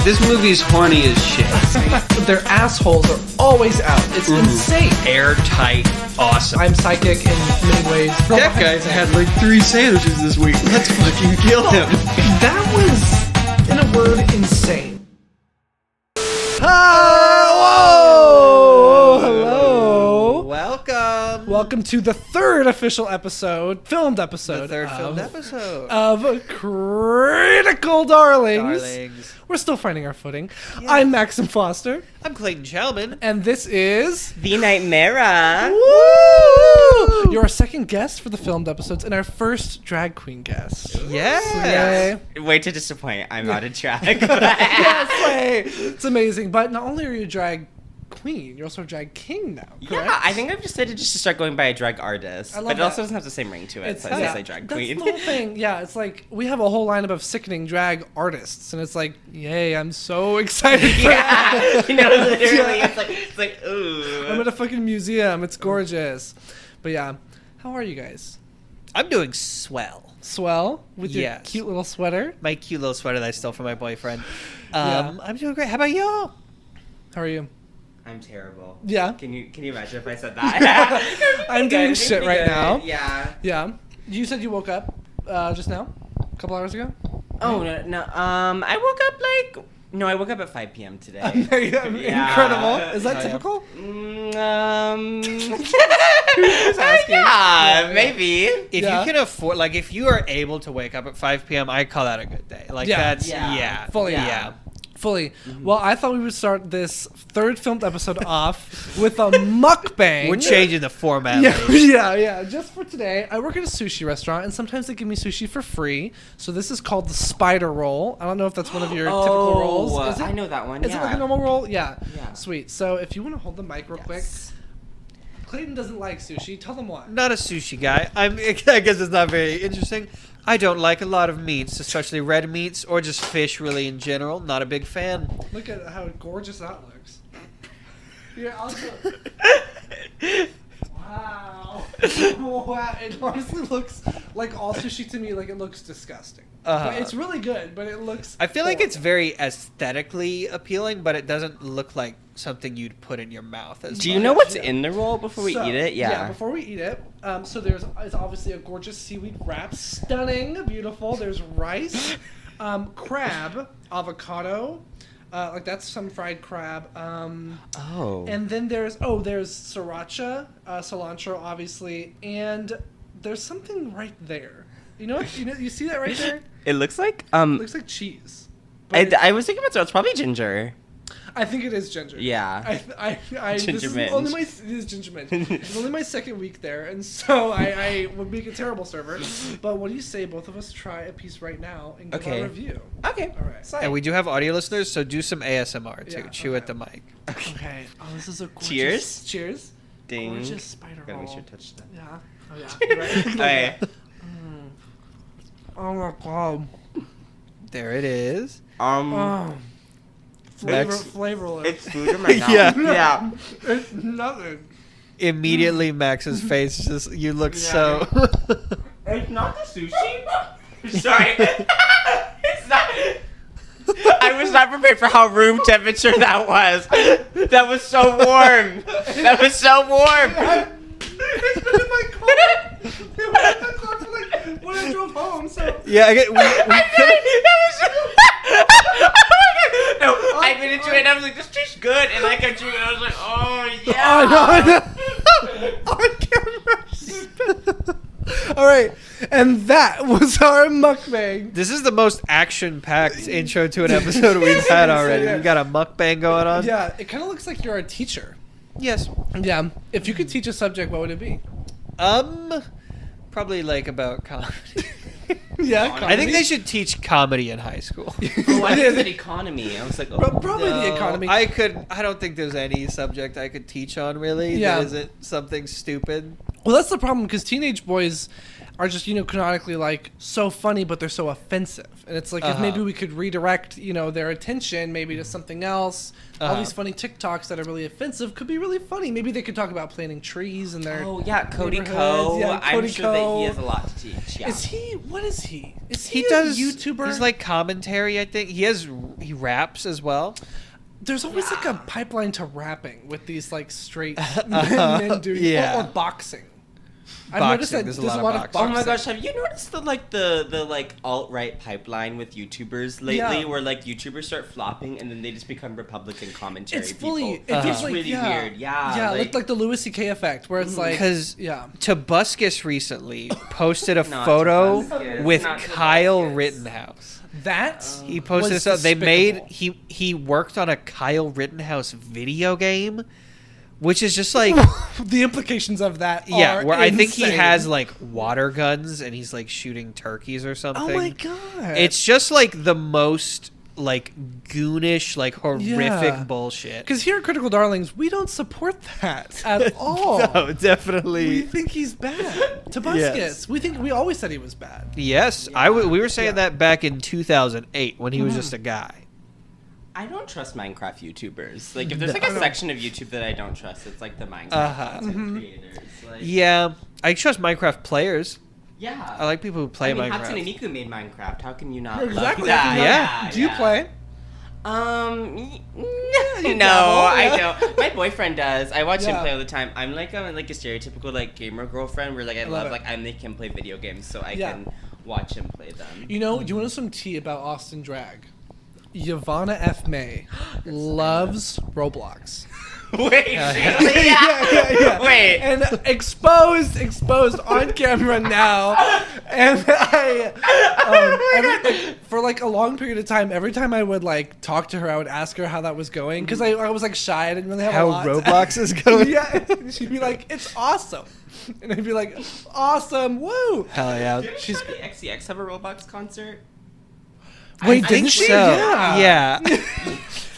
This movie's horny as shit. Their assholes are always out. It's insane. Airtight, awesome. I'm psychic in many ways. That guy's had like 3 sandwiches this week. Let's fucking kill him. That was, in a word, insane. Whoa! Hello. Welcome. Welcome to the third official episode, filmed episode. The third filmed episode of Critical Darlings. Darlings. We're still finding our footing. Yes. I'm Maxim Foster. I'm Clayton Chalman. And this is... THEE NIGHTMARA. Woo! You're our second guest for the filmed episodes and our first drag queen guest. Yeah. Yay. Way to disappoint. I'm not a drag. Yes, way. It's amazing. But not only are you a drag queen, you're also a drag king now, correct? Yeah, I think I've decided just to start going by a drag artist. I love But it that. also doesn't have the same ring to it, so I just say drag queen. That's the whole thing. Yeah, it's like we have a whole lineup of sickening drag artists, and it's like, yay, I'm so excited for that. You know, literally, it's like, ooh. I'm at a fucking museum. It's gorgeous. But yeah, how are you guys? I'm doing swell. Swell with your Yes. cute little sweater. My cute little sweater that I stole from my boyfriend. Yeah. I'm doing great. How about y'all? How are you? I'm terrible. Yeah. Can you imagine if I said that? I'm doing Good, shit pretty right good. now. Yeah. Yeah. You said you woke up just now? A couple hours ago? Oh, no. I woke up I woke up at 5 p.m. today. Incredible. Is that Yeah. typical? Yeah, maybe. If Yeah. you can afford, like, if you are able to wake up at 5 p.m., I call that a good day. Like, Yeah. that's, Yeah. yeah. Fully. Yeah. Fully. Well, I thought we would start this third filmed episode off with a mukbang. We're changing the format. Yeah, ladies. yeah. Just for today, I work at a sushi restaurant, and sometimes they give me sushi for free. So this is called the spider roll. I don't know if that's one of your typical rolls. Is it? I know that one. Is it like a normal roll? Yeah. Yeah. Sweet. So if you want to hold the mic real quick. Yes. Clayton doesn't like sushi. Tell them why. Not a sushi guy. I guess it's not very interesting. I don't like a lot of meats, especially red meats or just fish really in general. Not a big fan. Look at how gorgeous that looks. Yeah, also. Wow. Wow. It honestly looks like all sushi to me, like it looks disgusting. Uh-huh. But it's really good, but it looks I feel like horrible. it's very aesthetically appealing, but it doesn't look like something you'd put in your mouth. As Do you much. know what's Yeah. in the roll before we So, eat it? Yeah. before we eat it. So it's obviously a gorgeous seaweed wrap. Stunning. Beautiful. There's rice, crab, avocado. Like that's some fried crab. Oh. And then there's sriracha, cilantro, obviously, and there's something right there. You see that right there? It looks like It looks like cheese. But I was thinking about it's probably ginger. I think it is ginger. Yeah. This Ginger is minge. it is ginger minge. It's only my second week there, and so I would make a terrible server. But what do you say both of us try a piece right now and give Okay. our review? Okay. All right. And we do have audio listeners, so do some ASMR too. Yeah, Chew okay. at the mic. Okay. Oh, this is a gorgeous... Cheers. Cheers. Ding. Gorgeous spider Gotta roll. make sure to touch that. Yeah. Oh, yeah. You're right. Okay. Oh, my God. There it is. Oh. Max- Flavorless. It's food in my mouth. Yeah. Yeah. It's nothing. Immediately, Max's face just, you look Yeah. so. It's not the sushi. Sorry. It's not. I was not prepared for how room temperature that was. That was so warm. That was so warm. It's been in my car. It was in my car for like when I drove home, so... Yeah, I get. No, I bit into it and I was like, this tastes good. And I kept chewing and I was like, oh, yeah. I know. On camera. All right, and that was our mukbang. This is the most action-packed intro to an episode we've had already. We got a mukbang going on. Yeah, it kind of looks like you're a teacher. Yes. Yeah, if you could teach a subject, what would it be? Probably like about comedy. Yeah, I think they should teach comedy in high school. Why is it economy? I was like, oh. Probably the economy. I don't think there's any subject I could teach on really Yeah. that isn't something stupid. Well, that's the problem because teenage boys are just, canonically like so funny, but they're so offensive. And it's like if maybe we could redirect, their attention maybe to something else. All these funny TikToks that are really offensive could be really funny. Maybe they could talk about planting trees in their Oh, yeah, Cody neighborhoods. Ko. Yeah, I'm Cody sure that Ko. he has a lot to teach. Yeah. Is he? What is he? Is he, He a does YouTuber? He's like commentary, I think. He he raps as well. There's always like a pipeline to rapping with these like straight men doing or boxing. I've noticed that there's a lot of boxing. Oh my gosh, have you noticed the like alt-right pipeline with YouTubers lately where like YouTubers start flopping and then they just become Republican commentary It's fully people. it's It's really weird. Yeah, like the Louis C.K. effect where it's like because Tobuscus recently posted a photo with Kyle Rittenhouse. He posted this up. He worked on a Kyle Rittenhouse video game, which is just like the implications of that. Yeah, where insane. I think he has like water guns and he's like shooting turkeys or something. Oh my god! It's just like the most like goonish, like horrific bullshit. Because here at Critical Darlings, we don't support that at all. No, definitely. We think he's bad. Tobuscus, we always said he was bad. Yes, we were saying that back in 2008 when he was just a guy. I don't trust Minecraft YouTubers. Like, if there's like a section of YouTube that I don't trust, it's like the Minecraft content creators. Like, yeah, I trust Minecraft players. Yeah. I like people who play Minecraft. Hatsune Miku made Minecraft. How can you not exactly. love that? Yeah. Do you play? No, I don't. My boyfriend does. I watch him play all the time. I'm like a stereotypical like gamer girlfriend where like I love like I make him play video games so I can watch him play them. You know, do you want to know some tea about Austin Drag? Yavanna F. May loves Roblox. Wait, really? Yeah. Wait. And exposed on camera now. And for like a long period of time, every time I would like talk to her, I would ask her how that was going because I was like shy. I didn't really have a lot. How Roblox is going? Yeah. She'd be like, "It's awesome," and I'd be like, "Awesome, woo!" Hell yeah. She's the XCX have a Roblox concert. Wait, didn't she? Yeah.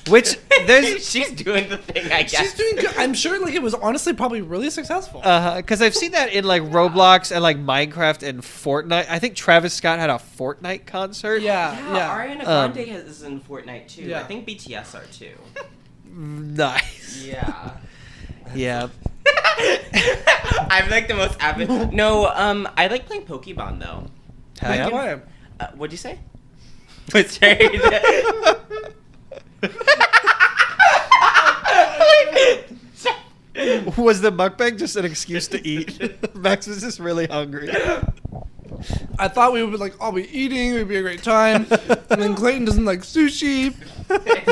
Which there's she's doing the thing, I guess. She's doing good. I'm sure like it was honestly probably really successful. Because I've seen that in like Roblox and like Minecraft and Fortnite. I think Travis Scott had a Fortnite concert. Yeah. Ariana Grande is in Fortnite too. Yeah. I think BTS are too. Nice. Yeah. Yeah. I'm like the most avid. No, I like playing Pokemon though. Hell yeah. What'd you say? What's your Was the mukbang just an excuse to eat? Max was just really hungry. I thought we would be like, I'll be eating, it would be a great time. And then Clayton doesn't like sushi.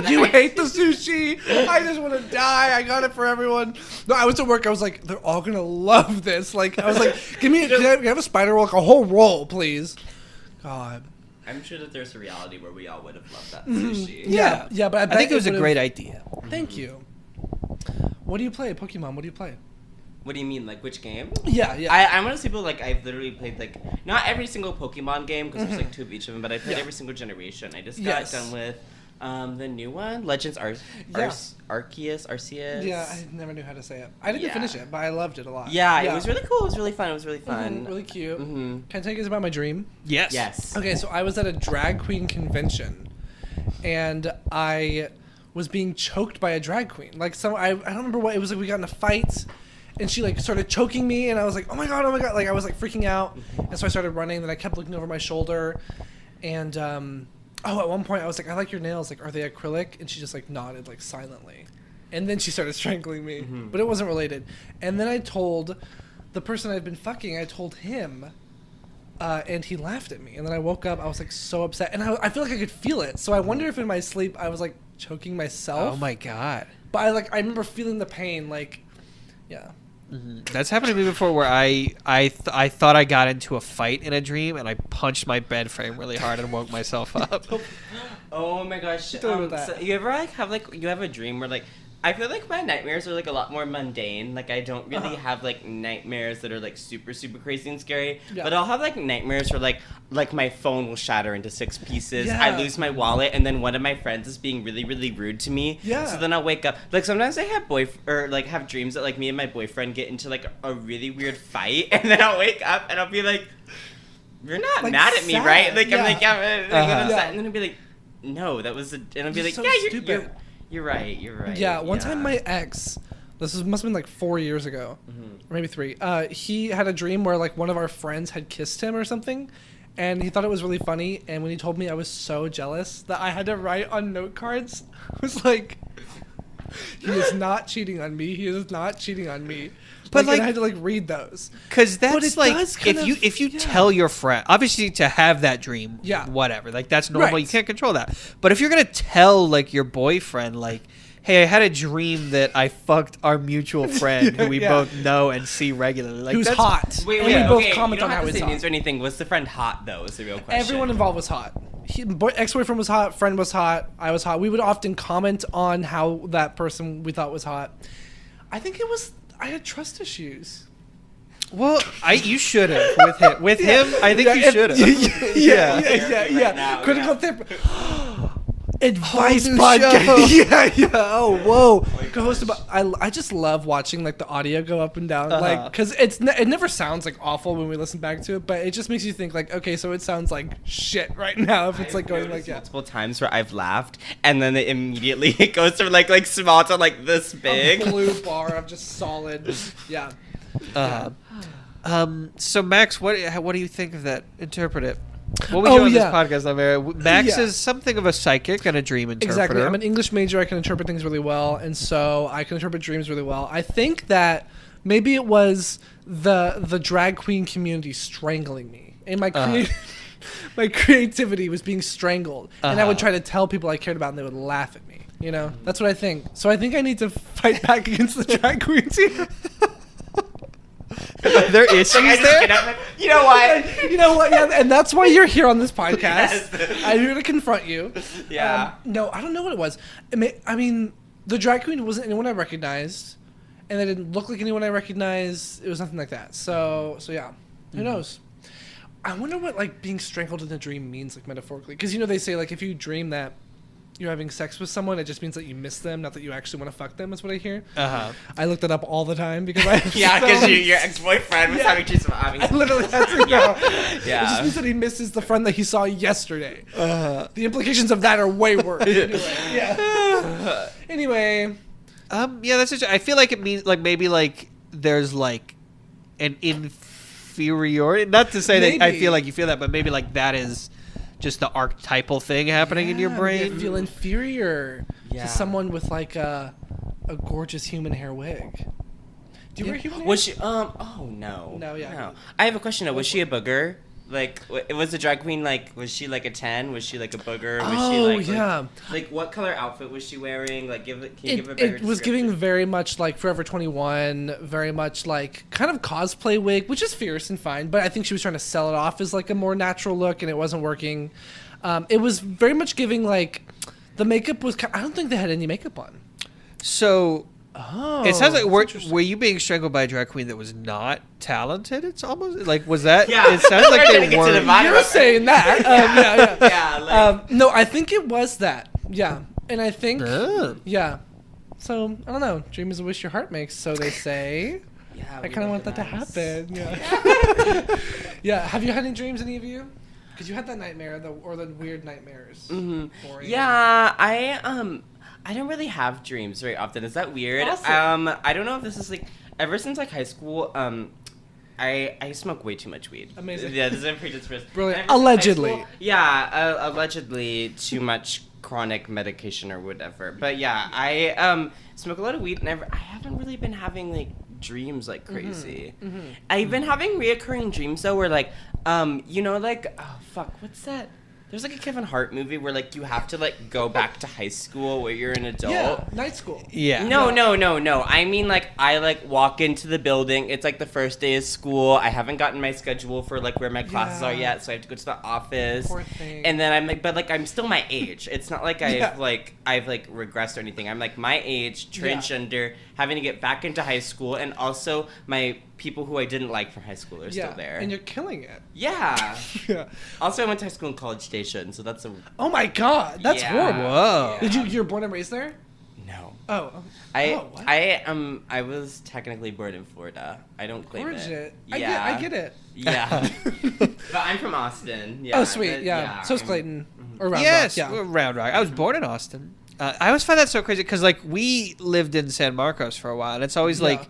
You hate the sushi. I just want to die. I got it for everyone. No, I was at work. I was like, they're all going to love this. Like, I was like, can I have a spider roll? Like a whole roll, please. God. I'm sure that there's a reality where we all would have loved that sushi. Yeah, but I think it was a great idea. Thank you. What do you play? Pokemon, what do you play? What do you mean, like which game? Yeah. I'm one of those people, like, I've literally played, like, not every single Pokemon game, because there's, like, 2 of each of them, but I played every single generation. I just got done with the new one, Legends Arceus. Yeah, I never knew how to say it. I didn't finish it, but I loved it a lot. Yeah, it was really cool. It was really fun. Really cute. Can I tell you guys about my dream? Yes. Okay, so I was at a drag queen convention, and I was being choked by a drag queen. Like, I don't remember what it was. Like, we got in a fight, and she like started choking me, and I was like, oh my god. Like, I was like freaking out, and so I started running. Then I kept looking over my shoulder, and at one point I was like, I like your nails. Like, are they acrylic? And she just like nodded like silently, and then she started strangling me, but it wasn't related. And then I told the person I'd been fucking. I told him. And he laughed at me, and then I woke up. I was like so upset, and I feel like I could feel it. So I wonder if in my sleep I was like choking myself. Oh my god! But I remember feeling the pain. Like, yeah. That's happened to me before, where I thought I got into a fight in a dream, and I punched my bed frame really hard and woke myself up. Oh my gosh! So you ever like have a dream where like. I feel like my nightmares are like a lot more mundane. Like I don't really have like nightmares that are like super super crazy and scary. Yeah. But I'll have like nightmares where like my phone will shatter into 6 pieces. Yeah. I lose my wallet, and then one of my friends is being really really rude to me. Yeah. So then I'll wake up. Like sometimes I have have dreams that like me and my boyfriend get into like a really weird fight, and then I'll wake up and I'll be like, "You're not like mad at me, right?" Like I'm like, "Yeah," and then I'll be like, "No, that was," and I'll be like, so "Yeah, stupid. You're right. Yeah, one time my ex, must have been like 4 years ago, or maybe 3. He had a dream where like one of our friends had kissed him or something, and he thought it was really funny. And when he told me, I was so jealous that I had to write on note cards. I was like, he is not cheating on me. He is not cheating on me. But like, I had to like read those because that's like if you tell your friend, obviously to have that dream, whatever, like that's normal. Right. You can't control that. But if you're gonna tell like your boyfriend, like, hey, I had a dream that I fucked our mutual friend who we both know and see regularly. Like, who's hot. Wait, we both comment on how he's hot. Names or anything. Was the friend hot though? Is the real question. Everyone involved was hot. Ex-boyfriend was hot. Friend was hot. I was hot. We would often comment on how that person we thought was hot. I think it was. I had trust issues. Well, you should have with him. I think you should have. Yeah. Critical therapy. Advice podcast. Yeah. Oh, whoa. I just love watching like the audio go up and down, like because it never sounds like awful when we listen back to it, but it just makes you think like, okay, so it sounds like shit right now if it's like going like multiple times where I've laughed and then immediately it goes from like small to like this big a blue bar of just solid. Yeah. So Max, what do you think of that? Interpret it. What we do on this podcast, Amira, Max is something of a psychic and a dream interpreter. Exactly. I'm an English major. I can interpret things really well, and so I can interpret dreams really well. I think that maybe it was the drag queen community strangling me, and my creativity was being strangled, and I would try to tell people I cared about, and they would laugh at me. You know, that's what I think. So I think I need to fight back against the drag queens here. There is there. You know what? Yeah, and that's why you're here on this podcast. Yes. I'm here to confront you. Yeah. No, I don't know what it was. I mean, the drag queen wasn't anyone I recognized, and they didn't look like anyone I recognized. It was nothing like that. So yeah. Who knows? I wonder what like being strangled in a dream means, like metaphorically, because they say like if you dream that you're having sex with someone, it just means that you miss them, not that you actually want to fuck them, is what I hear. I looked that up all the time because because your ex-boyfriend was having dreams about having sex. I literally had to know. It just means that he misses the friend that he saw yesterday. The implications of that are way worse. Anyway. That's just, I feel like it means like maybe like there's like an inferiority. Not to say that I feel like you feel that, but maybe like that is just the archetypal thing happening in your brain. You feel inferior to someone with like a gorgeous human hair wig. Do you wear human hair? Was she? Oh no. No. I have a question though. Was she a booger? Like, was the drag queen like? Was she like a 10? Was she like a booger? Was she like what color outfit was she wearing? Like, can you give a better It was giving very much like Forever 21, very much like kind of cosplay wig, which is fierce and fine. But I think she was trying to sell it off as like a more natural look, and it wasn't working. It was very much giving like the makeup was. I don't think they had any makeup on. So. It sounds like were you being strangled by a drag queen that was not talented? It's almost like was that? Yeah, it sounds like they weren't. You're saying that? Yeah. No, I think it was that. Yeah, and I think yeah. So I don't know. Dream is a wish your heart makes, so they say. Yeah, I kind of want that to happen. Yeah. Yeah. Have you had any dreams, any of you? Because you had that nightmare, or the weird nightmares. Mm-hmm. Yeah, I don't really have dreams very often. Is that weird? Awesome. I don't know if this is like ever since like high school. I smoke way too much weed. Amazing. Yeah, this is a predisposition. Brilliant. Allegedly. Allegedly too much chronic medication or whatever. But yeah, I smoke a lot of weed, and I haven't really been having like dreams like crazy. Mm-hmm. I've been having reoccurring dreams though, where like like what's that? There's like a Kevin Hart movie where like you have to like go back to high school where you're an adult. Yeah, night school. Yeah. No. I mean like I like walk into the building. It's like the first day of school. I haven't gotten my schedule for like where my classes are yet, so I have to go to the office. Poor thing. And then I'm like, but like I'm still my age. It's not like I've regressed or anything. I'm like my age, transgender, having to get back into high school, and also my people who I didn't like from high school are still there. And you're killing it. Yeah. Yeah. Also, I went to high school in College Station, so that's a... Oh my god, that's horrible. Whoa. Yeah. You're born and raised there? No. Oh. What? I was technically born in Florida. I don't claim it. Yeah. I get it. Yeah. But I'm from Austin. Yeah. Oh, sweet. Yeah. So is Clayton. Mm-hmm. Or Round Rock. Yeah. Round Rock. I was born in Austin. I always find that so crazy because like we lived in San Marcos for a while, and it's always like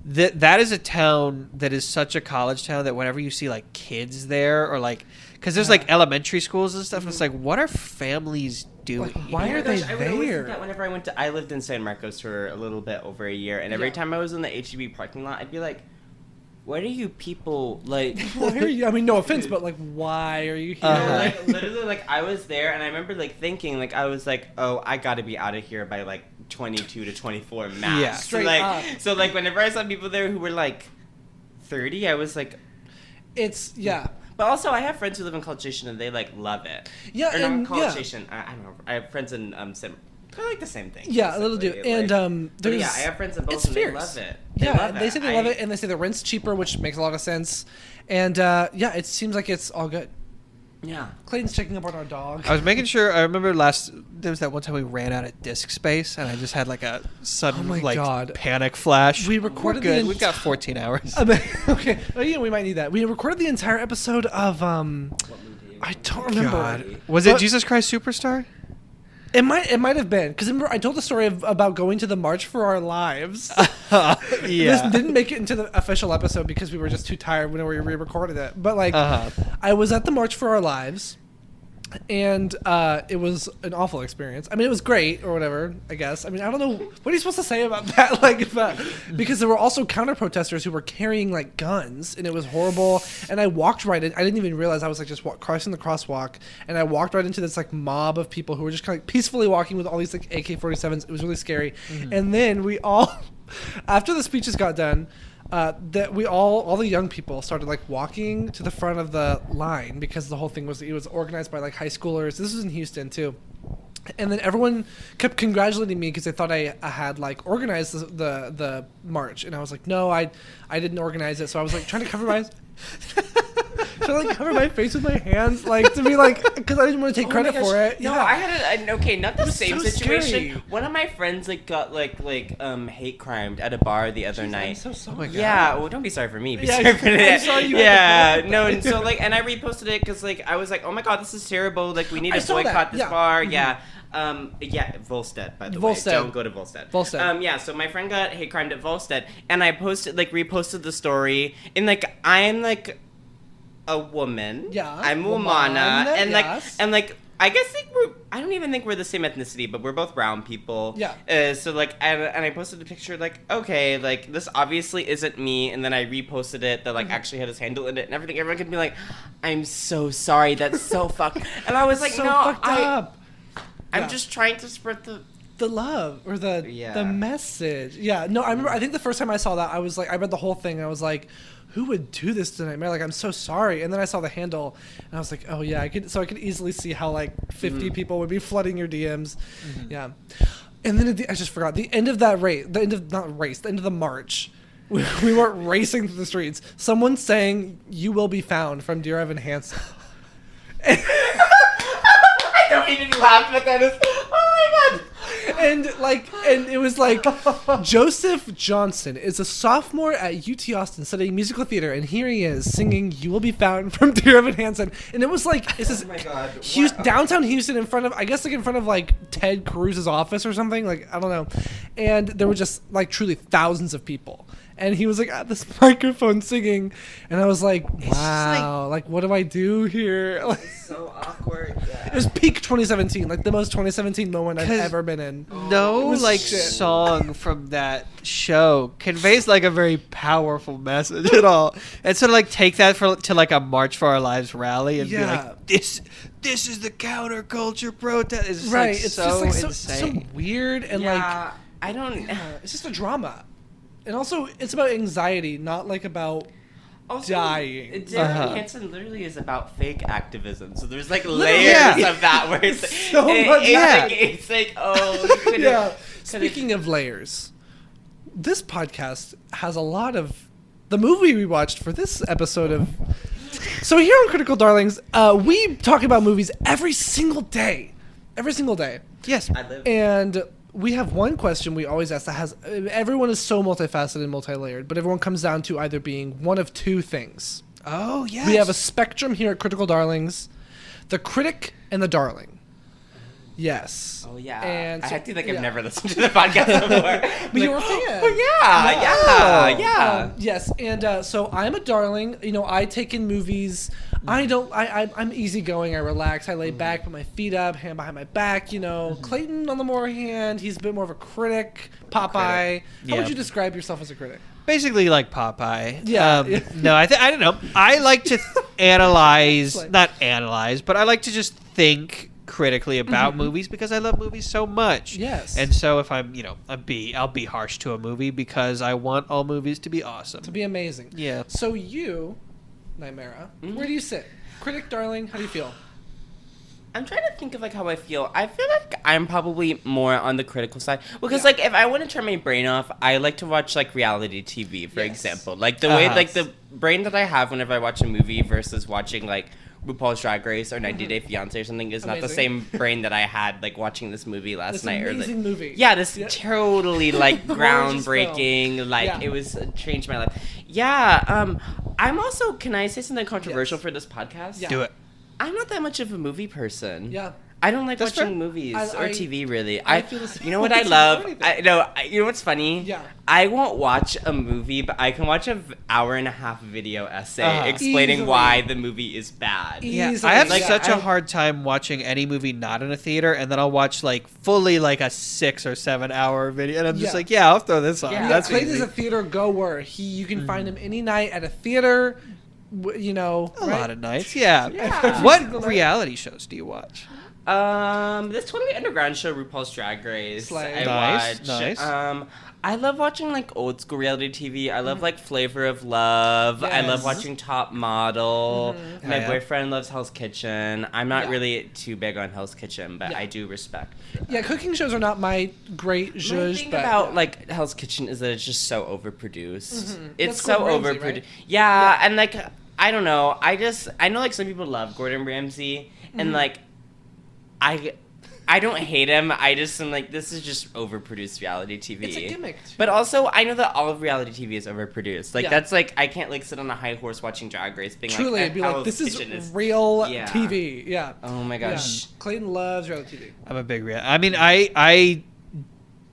that is a town that is such a college town that whenever you see like kids there or like because there's like elementary schools and stuff, it's like what are families doing? Like, why are they I would always there? think that whenever I lived in San Marcos for a little bit over a year, and every time I was in the HEB parking lot, I'd be like, what are you people like? Why are you? I mean, no offense, but like, why are you here? Like literally, like I was there, and I remember like thinking, like I was like, oh, I got to be out of here by like 22 to 24 max. Yeah. Straight so, like, up. So like whenever I saw people there who were like 30, I was like, It's But also, I have friends who live in College Station and they like love it. Yeah, or not and College yeah. Station. I don't know. I have friends in they're like the same thing. Yeah, a little do. basically. And But there's yeah, I have friends in both it's and they fierce. love it. They say they love it, and they say the rent's cheaper, which makes a lot of sense. And yeah, it seems like it's all good. Yeah. Clayton's checking up on our dog. I was making sure. I remember there was that one time we ran out of disk space, and I just had like a sudden Oh my like God. panic flash. We recorded We're good. the We've got 14 hours. Okay. Oh yeah, we might need that. We recorded the entire episode of I don't remember. God. Was But it Jesus Christ Superstar? It might have been because remember I told the story about going to the March for Our Lives. Yeah. This didn't make it into the official episode because we were just too tired when we re-recorded it. But like, I was at the March for Our Lives, and it was an awful experience. I mean, it was great or whatever, I guess. I mean, I don't know what are you supposed to say about that, like, because there were also counter protesters who were carrying like guns, and it was horrible. And I walked right in. I didn't even realize I was like just crossing the crosswalk, and I walked right into this like mob of people who were just kind of peacefully walking with all these like AK-47s. It was really scary. And then we all, after the speeches got done, that we all the young people started like walking to the front of the line because the whole thing was organized by like high schoolers. This was in Houston too. And then everyone kept congratulating me because they thought I had like organized the march, and I was like, no, I didn't organize it. So I was like trying to cover my face with my hands, like to be like, because I didn't want to take credit for it. No, Yeah. I had not the same so situation. scary. One of my friends like got like hate crimed at a bar the other night. I'm so sorry. Oh my God. Yeah, well, don't be sorry for me. Be Yeah, sorry for I'm that. sorry you yeah, had to no, and so like, and I reposted it because like I was like, oh my God, this is terrible. Like we need I to saw that, boycott this yeah. bar. Mhm. Yeah. Volstead, by the Volstead. way. Don't go to Volstead. Volstead. Yeah, so my friend got hate crimed at Volstead, and I reposted the story, and like I'm like a woman. Yeah, I'm woman, Umana, and yes. I guess like I don't even think we're the same ethnicity, but we're both brown people. Yeah. So like, and I posted a picture like, okay, like this obviously isn't me, and then I reposted it that like actually had his handle in it and everything. Everyone could be like, I'm so sorry, that's so fucked. And I was like, so no, fucked up. I'm Yeah. just trying to spread the love or the message. Yeah, no, I remember. I think the first time I saw that, I was like, I read the whole thing, and I was like, who would do this to Nightmare? Like, I'm so sorry. And then I saw the handle, and I was like, oh yeah, I could easily see how like 50 people would be flooding your DMs. Yeah, and then I just forgot the end of that race, the end of the march. We weren't racing through the streets. Someone sang "You Will Be Found" from Dear Evan Hansen. I don't even laugh, but that is, oh my God. And it was like Joseph Johnson is a sophomore at UT Austin studying musical theater, and here he is singing "You Will Be Found" from Dear Evan Hansen, and it was like it's this Oh my God. downtown Houston in front of like Ted Cruz's office or something, like I don't know, and there were just like truly thousands of people. And he was like at this microphone singing, and I was like, "Wow! Like, what do I do here?" Like, It's so awkward. Yeah. it was peak 2017, like the most 2017 moment I've ever been in. No, was like shit. song from that show conveys like a very powerful message at all. And so to like take that to like a March for Our Lives rally and be like, this is the counterculture protest. It's Right? like It's so just like so insane. weird and Yeah, I don't. it's just a drama, and also it's about anxiety, not like about dying. Darren Hansen literally is about fake activism, so there's like Literally, layers yeah. of that where it's So much, it's like oh, you could've- Yeah. Speaking of layers, this podcast has a lot of the movie we watched for this episode of. So here on Critical Darlings, we talk about movies every single day. Every single day. Yes. I live. And we have one question we always ask that has everyone is so multifaceted and multi-layered, but everyone comes down to either being one of two things. Oh, yes. We have a spectrum here at Critical Darlings, the critic and the darling. Yes. Oh yeah. And I so, feel like yeah. I've never listened to the podcast before. But you were a fan. Oh yeah. Yes, and so I'm a darling. You know, I take in movies. I'm easygoing. I relax. I lay back, put my feet up, hand behind my back. You know, Clayton, on the more hand, he's a bit more of a critic. Popeye. How would you describe yourself as a critic? Basically like Popeye. Yeah. No, I don't know. I like to not analyze, but I like to just think critically about movies because I love movies so much. Yes. And so if I'm, I'll be harsh to a movie because I want all movies to be awesome. To be amazing. Yeah. So you, Nightmara, where do you sit? Critic, darling, how do you feel? I'm trying to think of like how I feel. I feel like I'm probably more on the critical side because like if I want to turn my brain off, I like to watch like reality TV, for example. Like the way like the brain that I have whenever I watch a movie versus watching like RuPaul's Drag Race or 90 Day Fiancé or something is not the same brain that I had like watching this movie last night. Amazing movie. Yeah, this totally like groundbreaking. Like it was changed my life. Yeah. I'm also. Can I say something controversial for this podcast? Yeah. Do it. I'm not that much of a movie person. Yeah. I don't like That's watching fair. movies or TV, really. I feel the same. You know what I love? You know what's funny? Yeah. I won't watch a movie, but I can watch an hour and a half video essay explaining why the movie is bad. Yeah, I have such a hard time watching any movie not in a theater, and then I'll watch like fully like a 6 or 7 hour video, and I'm just like, I'll throw this on. Yeah. That's Clayton is easy. a theater goer. You can find him any night at a theater. You know, A lot of nights. Yeah. Yeah. What reality shows do you watch? This Totally Underground show, RuPaul's Drag Race. Slay. I Nice, watch. nice. I love watching like old school reality TV. I love like Flavor of Love. I love Yes. watching Top Model. My Oh, yeah. boyfriend loves Hell's Kitchen. I'm not really too big on Hell's Kitchen, but I do respect. Yeah, cooking shows are not my great The zhuzh, thing but about like Hell's Kitchen is that it's just so overproduced. It's That's so Gordon Ramsay, overproduced. right? Yeah, and like I don't know. I know like some people love Gordon Ramsay, and like I don't hate him. I just am like, this is just overproduced reality TV. It's a gimmick, too. But also, I know that all of reality TV is overproduced. Like that's like I can't like sit on a high horse watching Drag Race, being truly, like, be like, Hell's this Kitchen is real TV. Yeah. Oh my gosh. Yeah. Clayton loves reality TV. I'm a big I mean, I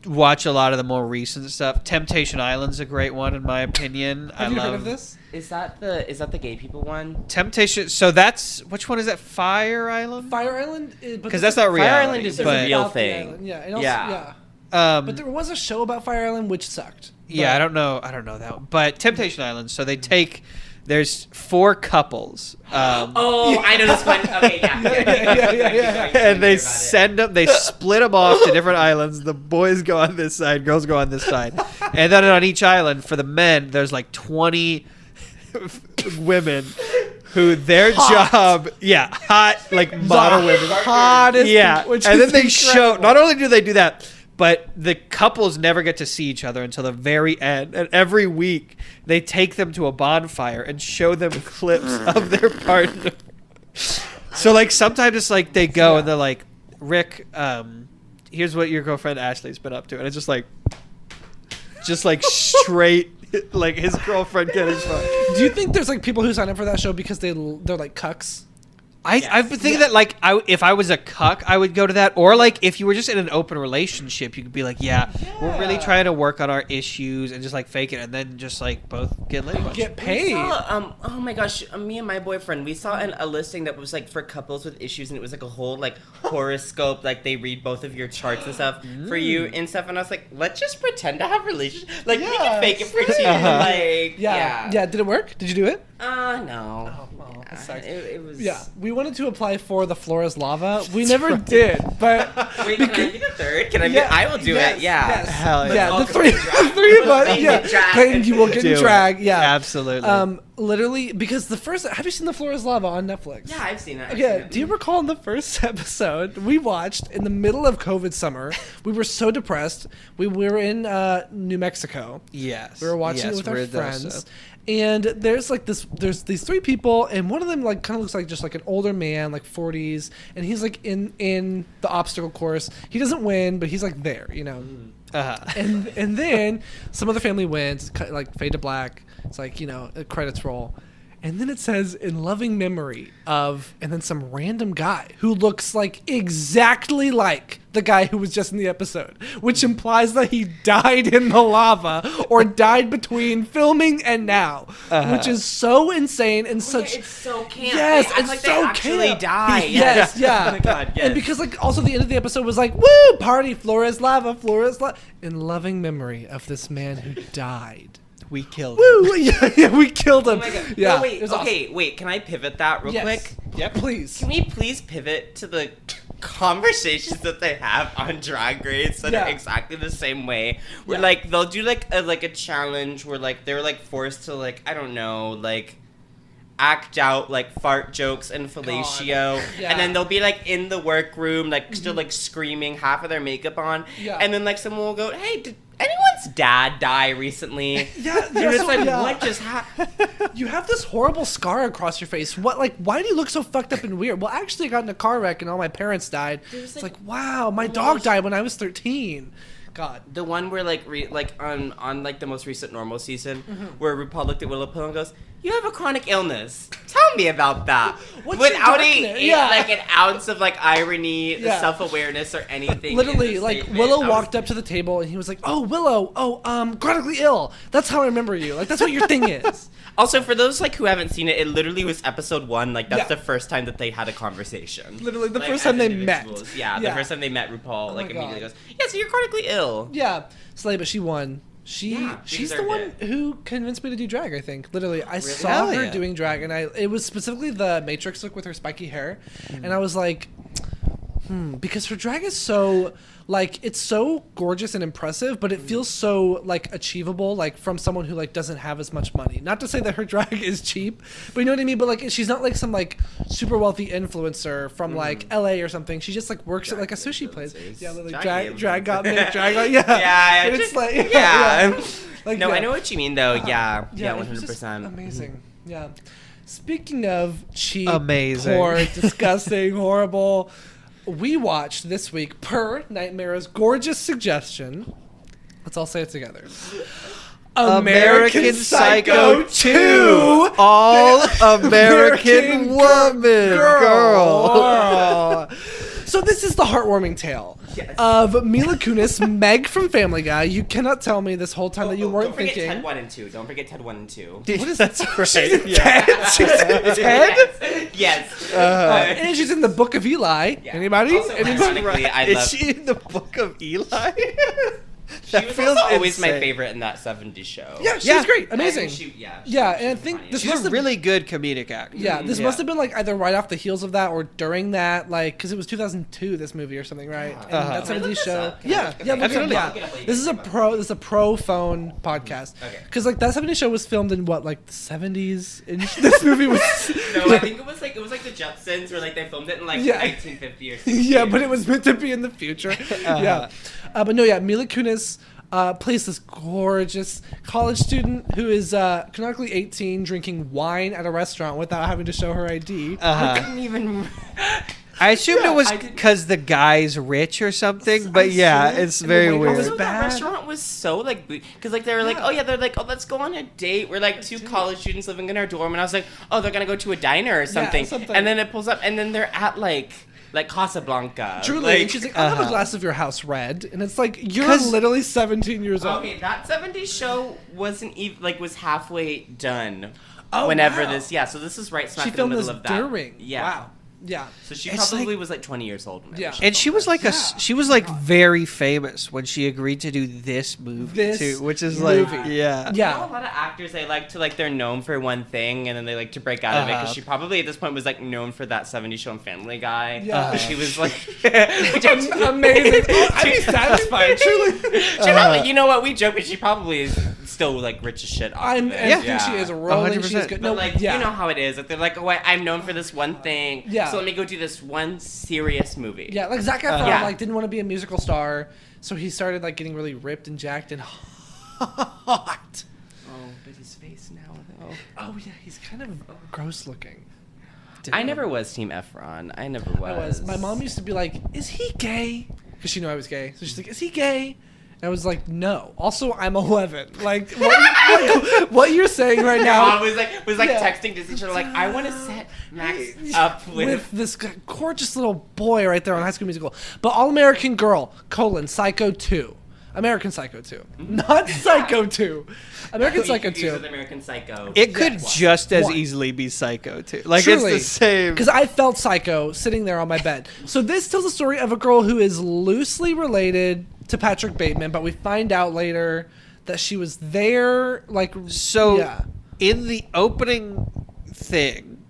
watch a lot of the more recent stuff. Temptation Island's a great one in my opinion. Have you heard of this? Is that the gay people one? Temptation. So that's which one is that? Fire Island. Fire Island, Because that's not reality. Fire Island is a but, real about the thing. island. Yeah. And also, Yeah. But there was a show about Fire Island which sucked. Yeah, I don't know that one. But Temptation Island. So they take. There's 4 couples. Oh, I know this one. Okay, yeah. And they send them. They split them off to different islands. The boys go on this side, girls go on this side, and then on each island for the men, there's like 20 women who their job, hot like model women, Hottest, which and is then they show. incredible. Not only do they do that, but the couples never get to see each other until the very end. And every week they take them to a bonfire and show them clips of their partner. So like sometimes it's like they go and they're like, Rick, here's what your girlfriend Ashley's been up to, and it's just like straight. Like his girlfriend getting fucked. Do you think there's like people who sign up for that show because they're like cucks? I've been thinking that like if I was a cuck, I would go to that. Or like if you were just in an open relationship, you could be like, we're really trying to work on our issues and just like fake it, and then just like both get laid. Get paid. Oh my gosh, me and my boyfriend, we saw a listing that was like for couples with issues, and it was like a whole like horoscope, like they read both of your charts and stuff for you and stuff. And I was like, let's just pretend to have relationships. Like we can fake it for you. Like yeah. Did it work? Did you do it? No. Oh, well, that sucks. It was. Yeah, we wanted to apply for the Floor is Lava. We never did, but Wait, can I be the third? Can I be? I will do it. Yeah. Yes. Hell Yeah, yeah. the three of us. Yeah, Clayton, you will get in Do it. drag. Yeah, Absolutely. Literally, because the first. Have you seen the Floor is Lava on Netflix? Yeah, I've seen it. Okay, do you recall in the first episode we watched in the middle of COVID summer? We were so depressed. We were in New Mexico. Yes. We were watching it with our we're those, friends. And there's like there's these 3 people, and one of them like kind of looks like just like an older man, like 40s, and he's like in the obstacle course. He doesn't win, but he's like there, you know. And then some other family wins, like fade to black. It's like, you know, credits roll. And then it says, in loving memory of, and then some random guy who looks like exactly like the guy who was just in the episode, which implies that he died in the lava or died between filming and now, which is so insane and such. It's so camp. Yes, it's like so they actually camp. die. Yes, yeah. Oh my God, yes. And because like also the end of the episode was like, woo, party, Flores lava, in loving memory of this man who died. We killed him. Woo! Yeah, we killed him. Oh my God. Yeah. No, wait, it was okay, wait. Can I pivot that real quick? Yep, please. Can we please pivot to the conversations that they have on Drag Race that are exactly the same way? Where like they'll do like a challenge where like they're like forced to like, I don't know, like act out like fart jokes and fellatio, and then they'll be like in the workroom like still like screaming, half of their makeup on, and then like someone will go, hey, did anyone's dad die recently? And it's like, what just happened? You have this horrible scar across your face. What, like, why do you look so fucked up and weird? Well, actually, I got in a car wreck and all my parents died. It's like, wow, my dog died when I was 13. God. The one where like on like the most recent Normal season, where RuPaul looked at Willow Pill and goes, "You have a chronic illness. Tell me about that." Without like an ounce of like irony, self-awareness, or anything. Literally, like Willow walked up to the table and he was like, "Oh, Willow, chronically ill. That's how I remember you. Like that's what your thing is." Also, for those like who haven't seen it, it literally was episode 1. Like that's the first time that they had a conversation. Literally, the first time they met. Yeah, the first time they met, RuPaul like immediately goes, "Yeah, so you're chronically ill." Yeah, Slay, but she won. She's the one who convinced me to do drag, I think. Literally, I saw her doing drag, and it was specifically the Matrix look with her spiky hair, and I was like, because her drag is so, like, it's so gorgeous and impressive, but it feels so, like, achievable, like, from someone who, like, doesn't have as much money. Not to say that her drag is cheap, but you know what I mean? But, like, she's not, like, some, like, super wealthy influencer from, like, LA or something. She just, like, works at, like, a sushi place. Yeah, like, drag got me, yeah. Yeah, it's like, Like, no, I know what you mean, though. Yeah, 100%. Amazing. Yeah. Speaking of cheap, amazing, poor, disgusting, horrible, we watched this week, per Nightmara's gorgeous suggestion, let's all say it together, American Psycho 2, All American Woman, girl. So this is the heartwarming tale of Mila Kunis, Meg from Family Guy. You cannot tell me this whole time that you weren't thinking. Ted 1 and 2. Don't forget Ted 1 and 2. What is that? Right. Ted? She's in Ted? Yes. And she's in the Book of Eli. Yeah. Anybody? Also, ironically, Is she in the Book of Eli? She was also always my favorite in that 70s show. Yeah, she's great. Amazing. And I think this she's a really good comedic actor. Yeah, this must have been like either right off the heels of that or during that, like, because it was 2002, this movie or something, right? And that 70s show. Absolutely. This is a pro phone podcast. Okay. Because like that 70s show was filmed in what, like the 70s? And this movie was. No, I think it was like the Jetsons where like they filmed it in like 1950 or 60. Yeah, but it was meant to be in the future. But no, Mila Kunis plays this gorgeous college student who is canonically 18, drinking wine at a restaurant without having to show her ID. I couldn't even. I assumed it was because the guy's rich or something, but it's very weird. Also, that restaurant was so like, because like they were like, they're like, let's go on a date. We're like two college students living in our dorm, and I was like, they're gonna go to a diner or something. And then it pulls up, and then they're at like Casablanca. Truly, like, she's like, I'll have a glass of your house red, and it's like you're literally 17 years old. Okay, that 70s show wasn't even was halfway done. Whenever this, so this is right smack in the middle of that. During. Wow. Yeah. So she probably was like 20 years old. And she was like she was like very famous when she agreed to do this movie too, which is like You know, a lot of actors they're known for one thing and then they like to break out of it, because she probably at this point was like known for that 70s show and Family Guy. Yeah. She was like amazing. I'd be satisfied. Truly. She probably, you know what, we joke, but she probably is still like rich as shit. I think she is rolling. 100%. She's good. But you know how it is. Like they're like, I'm known for this one thing. Yeah. So let me go do this one serious movie. Yeah, like Zac Efron didn't want to be a musical star, so he started like getting really ripped and jacked and hot. Oh, but his face now though. Oh yeah, he's kind of gross looking. I never was Team Efron. I never was. My mom used to be like, "Is he gay?" Because she knew I was gay, so she's like, "Is he gay?" And I was like, no. Also, I'm 11. Like, what you're saying right now. Mom was like texting Disney Channel, like, I want to set Max up with this gorgeous little boy right there on High School Musical. But All American Girl, Psycho 2. American Psycho 2. Not Psycho 2. American Psycho 2. American Psycho. It could just as easily be Psycho 2. Like, Truly, it's the same. Because I felt Psycho sitting there on my bed. So this tells the story of a girl who is loosely related to Patrick Bateman, but we find out later that she was there, like... So, yeah. in the opening thing,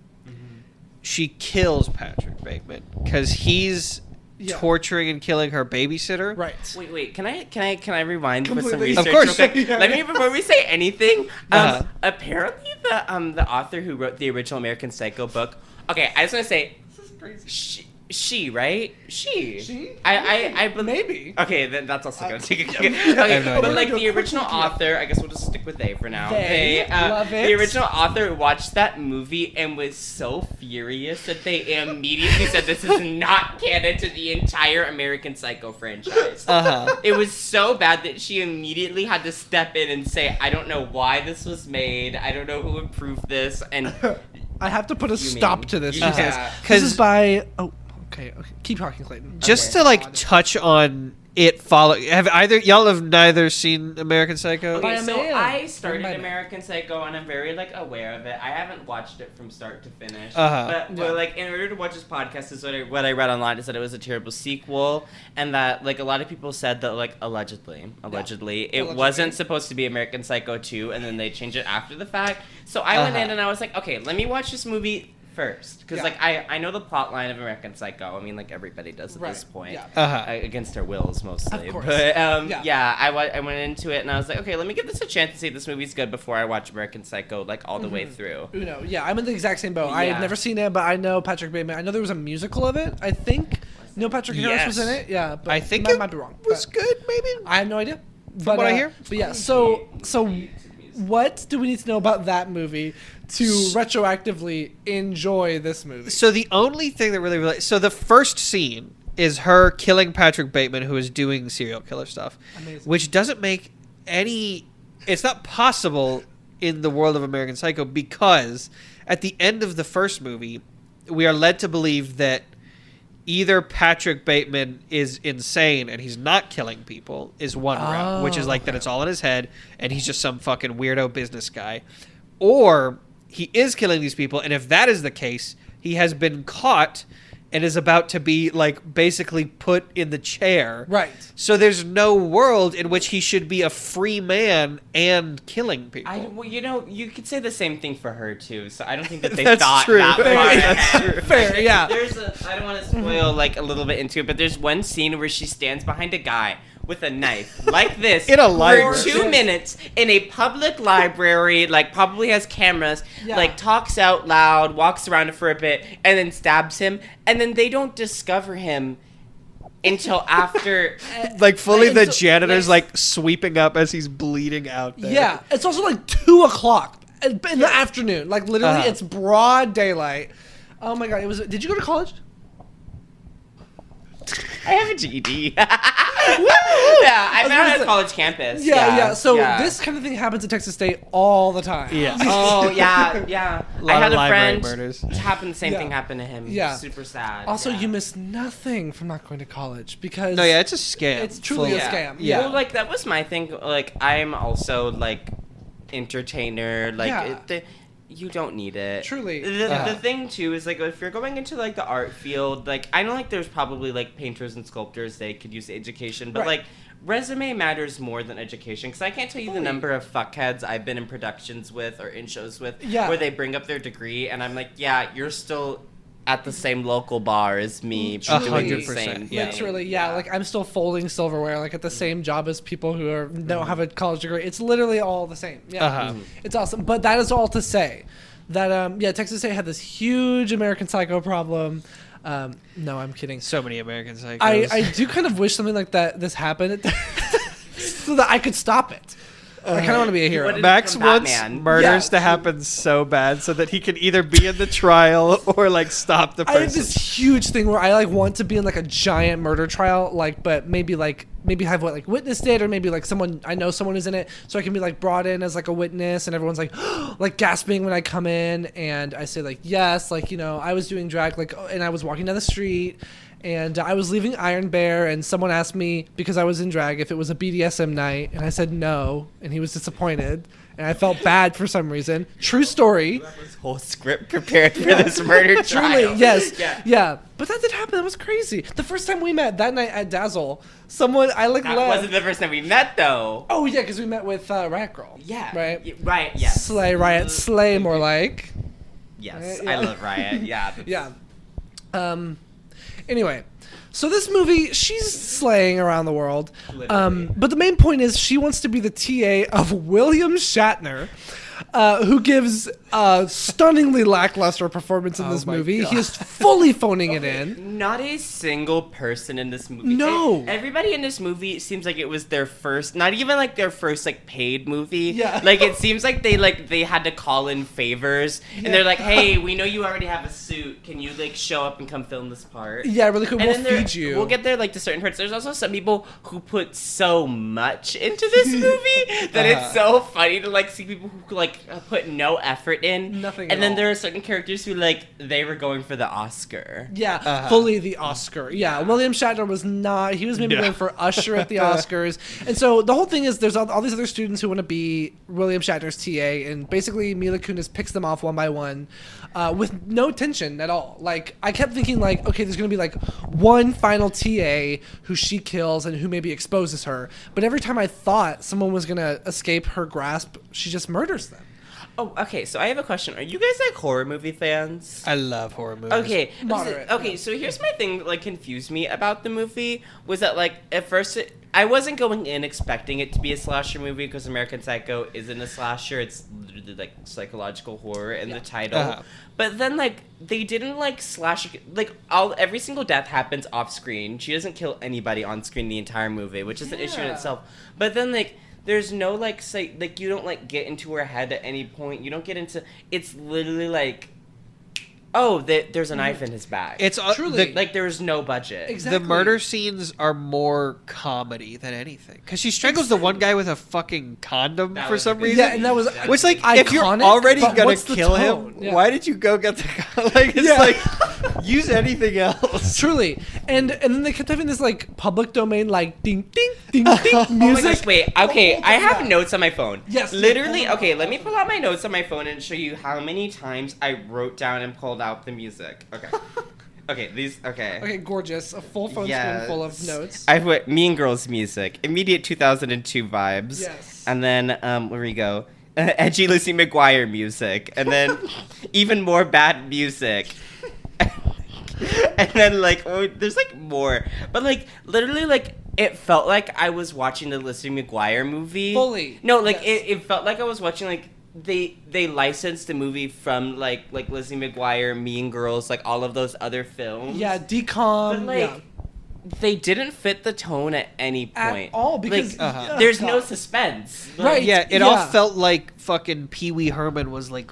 she kills Patrick Bateman because he's... torturing and killing her babysitter. Right. Wait. Can I rewind with some Completely. research? Of course. Real quick? Let me before we say anything. Apparently the author who wrote the original American Psycho book. Okay, I just want to say. This is crazy. She, right? She? I believe. Maybe. Okay, then that's also going to take a I have no but idea. like the original author, I guess we'll just stick with they for now. They love it. The original author watched that movie and was so furious that they immediately said this is not canon to the entire American Psycho franchise. It was so bad that she immediately had to step in and say, I don't know why this was made. I don't know who approved this. And I have to put a stop to this. She Yeah. says. This is by... Oh, okay. Keep talking, Clayton. Just to like touch on it y'all have neither seen American Psycho? Okay, so man. I started By man. American Psycho and I'm very like aware of it. I haven't watched it from start to finish. Uh-huh. But like in order to watch this podcast is what I read online is that it was a terrible sequel and that like a lot of people said that like allegedly it wasn't supposed to be American Psycho 2 and then they changed it after the fact. So I went in and I was like, okay, let me watch this movie first because like I know the plot line of American Psycho. I mean like everybody does at this point against their wills mostly. Of course. But I went into it and I was like, okay, let me give this a chance to see if this movie's good before I watch American Psycho like all the way through. Uno. Yeah, I'm in the exact same boat. I had never seen it, but I know Patrick Bateman. I know there was a musical of it. I think Neil Patrick Harris was in it. Yeah, but I think I might be wrong. was good. Maybe I have no idea. From what I hear. But yeah, so what do we need to know about that movie to retroactively enjoy this movie? So the only thing that really relates... So the first scene is her killing Patrick Bateman, who is doing serial killer stuff. Amazing. Which doesn't make any... It's not possible in the world of American Psycho because at the end of the first movie, we are led to believe that either Patrick Bateman is insane and he's not killing people is one route, which is like that it's all in his head and he's just some fucking weirdo business guy. Or he is killing these people, and if that is the case, he has been caught and is about to be like basically put in the chair. Right. So there's no world in which he should be a free man and killing people. Well, you know, you could say the same thing for her too. So I don't think that they That's thought true. that far. That's true. Fair, yeah. I don't want to spoil like a little bit into it, but there's one scene where she stands behind a guy with a knife like this In a library. for 2 minutes in a public library, like probably has cameras, like talks out loud, walks around for a bit, and then stabs him, and then they don't discover him until after. Like fully the janitor's like sweeping up as he's bleeding out there. Yeah, it's also like 2:00 in the afternoon. Like literally, it's broad daylight. Oh my god! It was. Did you go to college? I have a GED. I'm out at college campus. Yeah. So this kind of thing happens at Texas State all the time. Yeah. Oh yeah. A lot I had of a library friend. murders. The same thing happened to him. Yeah. Super sad. Also, yeah. you miss nothing from not going to college because It's a scam. It's truly a scam. Yeah. Well, like that was my thing. Like I'm also like entertainer. Like you don't need it. Truly. The thing too is like if you're going into like the art field, like I know like there's probably like painters and sculptors they could use education, but like resume matters more than education because I can't tell you the number of fuckheads I've been in productions with or in shows with where they bring up their degree and I'm like, yeah, you're still at the same local bar as me, doing the same thing. Literally, like I'm still folding silverware, like at the same job as people who don't have a college degree. It's literally all the same. Yeah, it's awesome. But that is all to say that Texas State had this huge American Psycho problem. No, I'm kidding. So many American Psychos. I do kind of wish something like that this happened so that I could stop it. I kind of want to be a hero. Max wants murders to happen so bad so that he can either be in the trial or like stop the person. I have this huge thing where I like want to be in like a giant murder trial, like, but maybe have what like witnessed it, or maybe like someone I know someone who's in it, so I can be like brought in as like a witness, and everyone's like like gasping when I come in, and I say like yes, like I was doing drag, like, and I was walking down the street. And I was leaving Iron Bear, and someone asked me, because I was in drag, if it was a BDSM night, and I said no, and he was disappointed, and I felt bad for some reason. True story. This whole script prepared for this murder trial. Truly, yes. Yeah. But that did happen. That was crazy. The first time we met, that night at Dazzle, someone, I like that left. Wasn't the first time we met, though. Oh, yeah, because we met with Riot Girl. Yeah. Right? Right, yes. Slay, Riot, Slay, more like. Yes, Yeah. I love Riot, yeah. Yeah. Anyway, so this movie, she's slaying around the world. But the main point is she wants to be the TA of William Shatner, who gives a stunningly lackluster performance in this movie. God. He is fully phoning it in. Not a single person in this movie. No. Everybody in this movie seems like it was their first, not even like their first like paid movie. Yeah. Like it seems like they had to call in favors, and they're like, hey, we know you already have a suit. Can you like show up and come film this part? Yeah, really quick. And We'll then feed you. We'll get there like to certain parts. There's also some people who put so much into this movie that it's so funny to like see people who like put no effort in. Nothing. And at then all. there are certain characters who like they were going for the Oscar. Yeah, fully the Oscar. Yeah, William Shatner was not. He was maybe going for Usher at the Oscars. And so the whole thing is there's all these other students who want to be William Shatner's TA, and basically Mila Kunis picks them off one by one with no tension at all. Like, I kept thinking, like, okay, there's going to be, like, one final TA who she kills and who maybe exposes her. But every time I thought someone was going to escape her grasp, she just murders them. Oh, okay. So I have a question. Are you guys like horror movie fans? I love horror movies. Okay. Moderate. Okay. So here's my thing. Like, confused me about the movie was that like at first I wasn't going in expecting it to be a slasher movie because American Psycho isn't a slasher. It's literally like psychological horror in the title. But then like they didn't like slash like every single death happens off screen. She doesn't kill anybody on screen the entire movie, which is an issue in itself. But then like. There's no, like, like, you don't, like, get into her head at any point. You don't get into... It's literally, like... Oh, there's a knife in his back. It's Truly. like, there's no budget. Exactly. The murder scenes are more comedy than anything. Because she strangles the one guy with a fucking condom That for was some ridiculous. reason. Yeah, and that was Which, like, iconic, if you're already but going what's to the kill tone? him, Yeah. why did you go get the like, it's like, use anything else. Truly. And then they kept having this, like, public domain, like, ding, ding, ding, ding, Oh my music. gosh, wait. Okay, I have notes on my phone. Yes. Literally, okay, let me pull out my notes on my phone and show you how many times I wrote down and pulled out the music. Okay. Okay, gorgeous. A full phone screen full of notes. I put Mean Girls music, immediate 2002 vibes. Yes. And then, where we go? Edgy Lizzie McGuire music. And then even more bad music. And then, like, there's, like, more. But, like, literally, like, it felt like I was watching the Lizzie McGuire movie. Fully. No, like, Yes. it felt like I was watching, like, they licensed the movie from, like Lizzie McGuire, Mean Girls, like, all of those other films. Yeah, decom. But, like, they didn't fit the tone at any point. At all, because like, there's no suspense. Like, Right. Yeah, it all felt like fucking Pee Wee Herman was, like,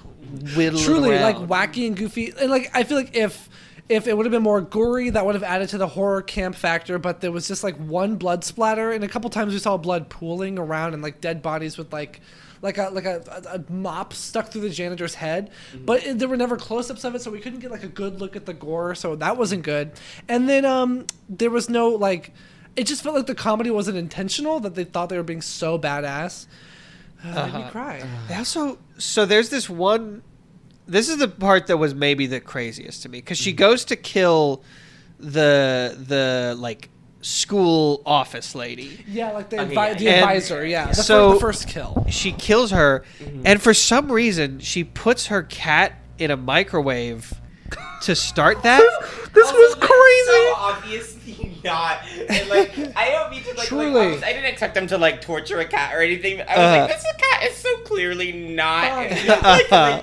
whittling Truly, around. like, wacky and goofy. And, like, I feel like if it would have been more gory, that would have added to the horror camp factor, but there was just, like, one blood splatter, and a couple times we saw blood pooling around and, like, dead bodies with, like a mop stuck through the janitor's head, but there were never close-ups of it, so we couldn't get like a good look at the gore, so that wasn't good. And then there was no like, it just felt like the comedy wasn't intentional, that they thought they were being so badass. Made me cry. They also, so there's this one. This is the part that was maybe the craziest to me, because she goes to kill the like school office lady. Yeah, like the, Okay, the yeah. advisor. Yeah, So- the first kill. She kills her, and for some reason she puts her cat in a microwave to start that. This was So crazy. obviously not. And, like, I don't mean to like. Truly. I didn't expect them to like torture a cat or anything. I was like, this cat is so clearly not. Like,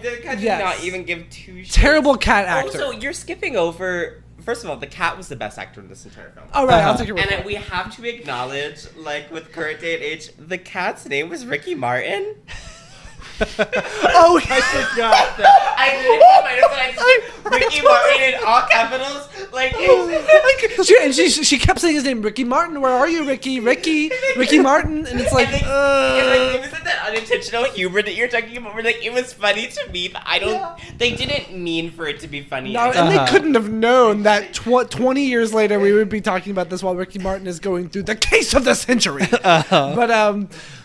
the cat did Yes. not even give two shits. Terrible cat actor. Also, you're skipping over First of all, the cat was the best actor in this entire film. All right, I'll take it. And we have to acknowledge, like, with current day and age, the cat's name was Ricky Martin. Oh, I forgot that. I didn't put my notes, I said Ricky Martin in all capitals. Like, she kept saying his name, Ricky Martin. Where are you, Ricky? Ricky Martin. And it's like, it wasn't that unintentional humor that you're talking about. Where, like, it was funny to me, but I don't. Yeah. They didn't mean for it to be funny. No, and they couldn't have known that 20 years later we would be talking about this while Ricky Martin is going through the case of the century.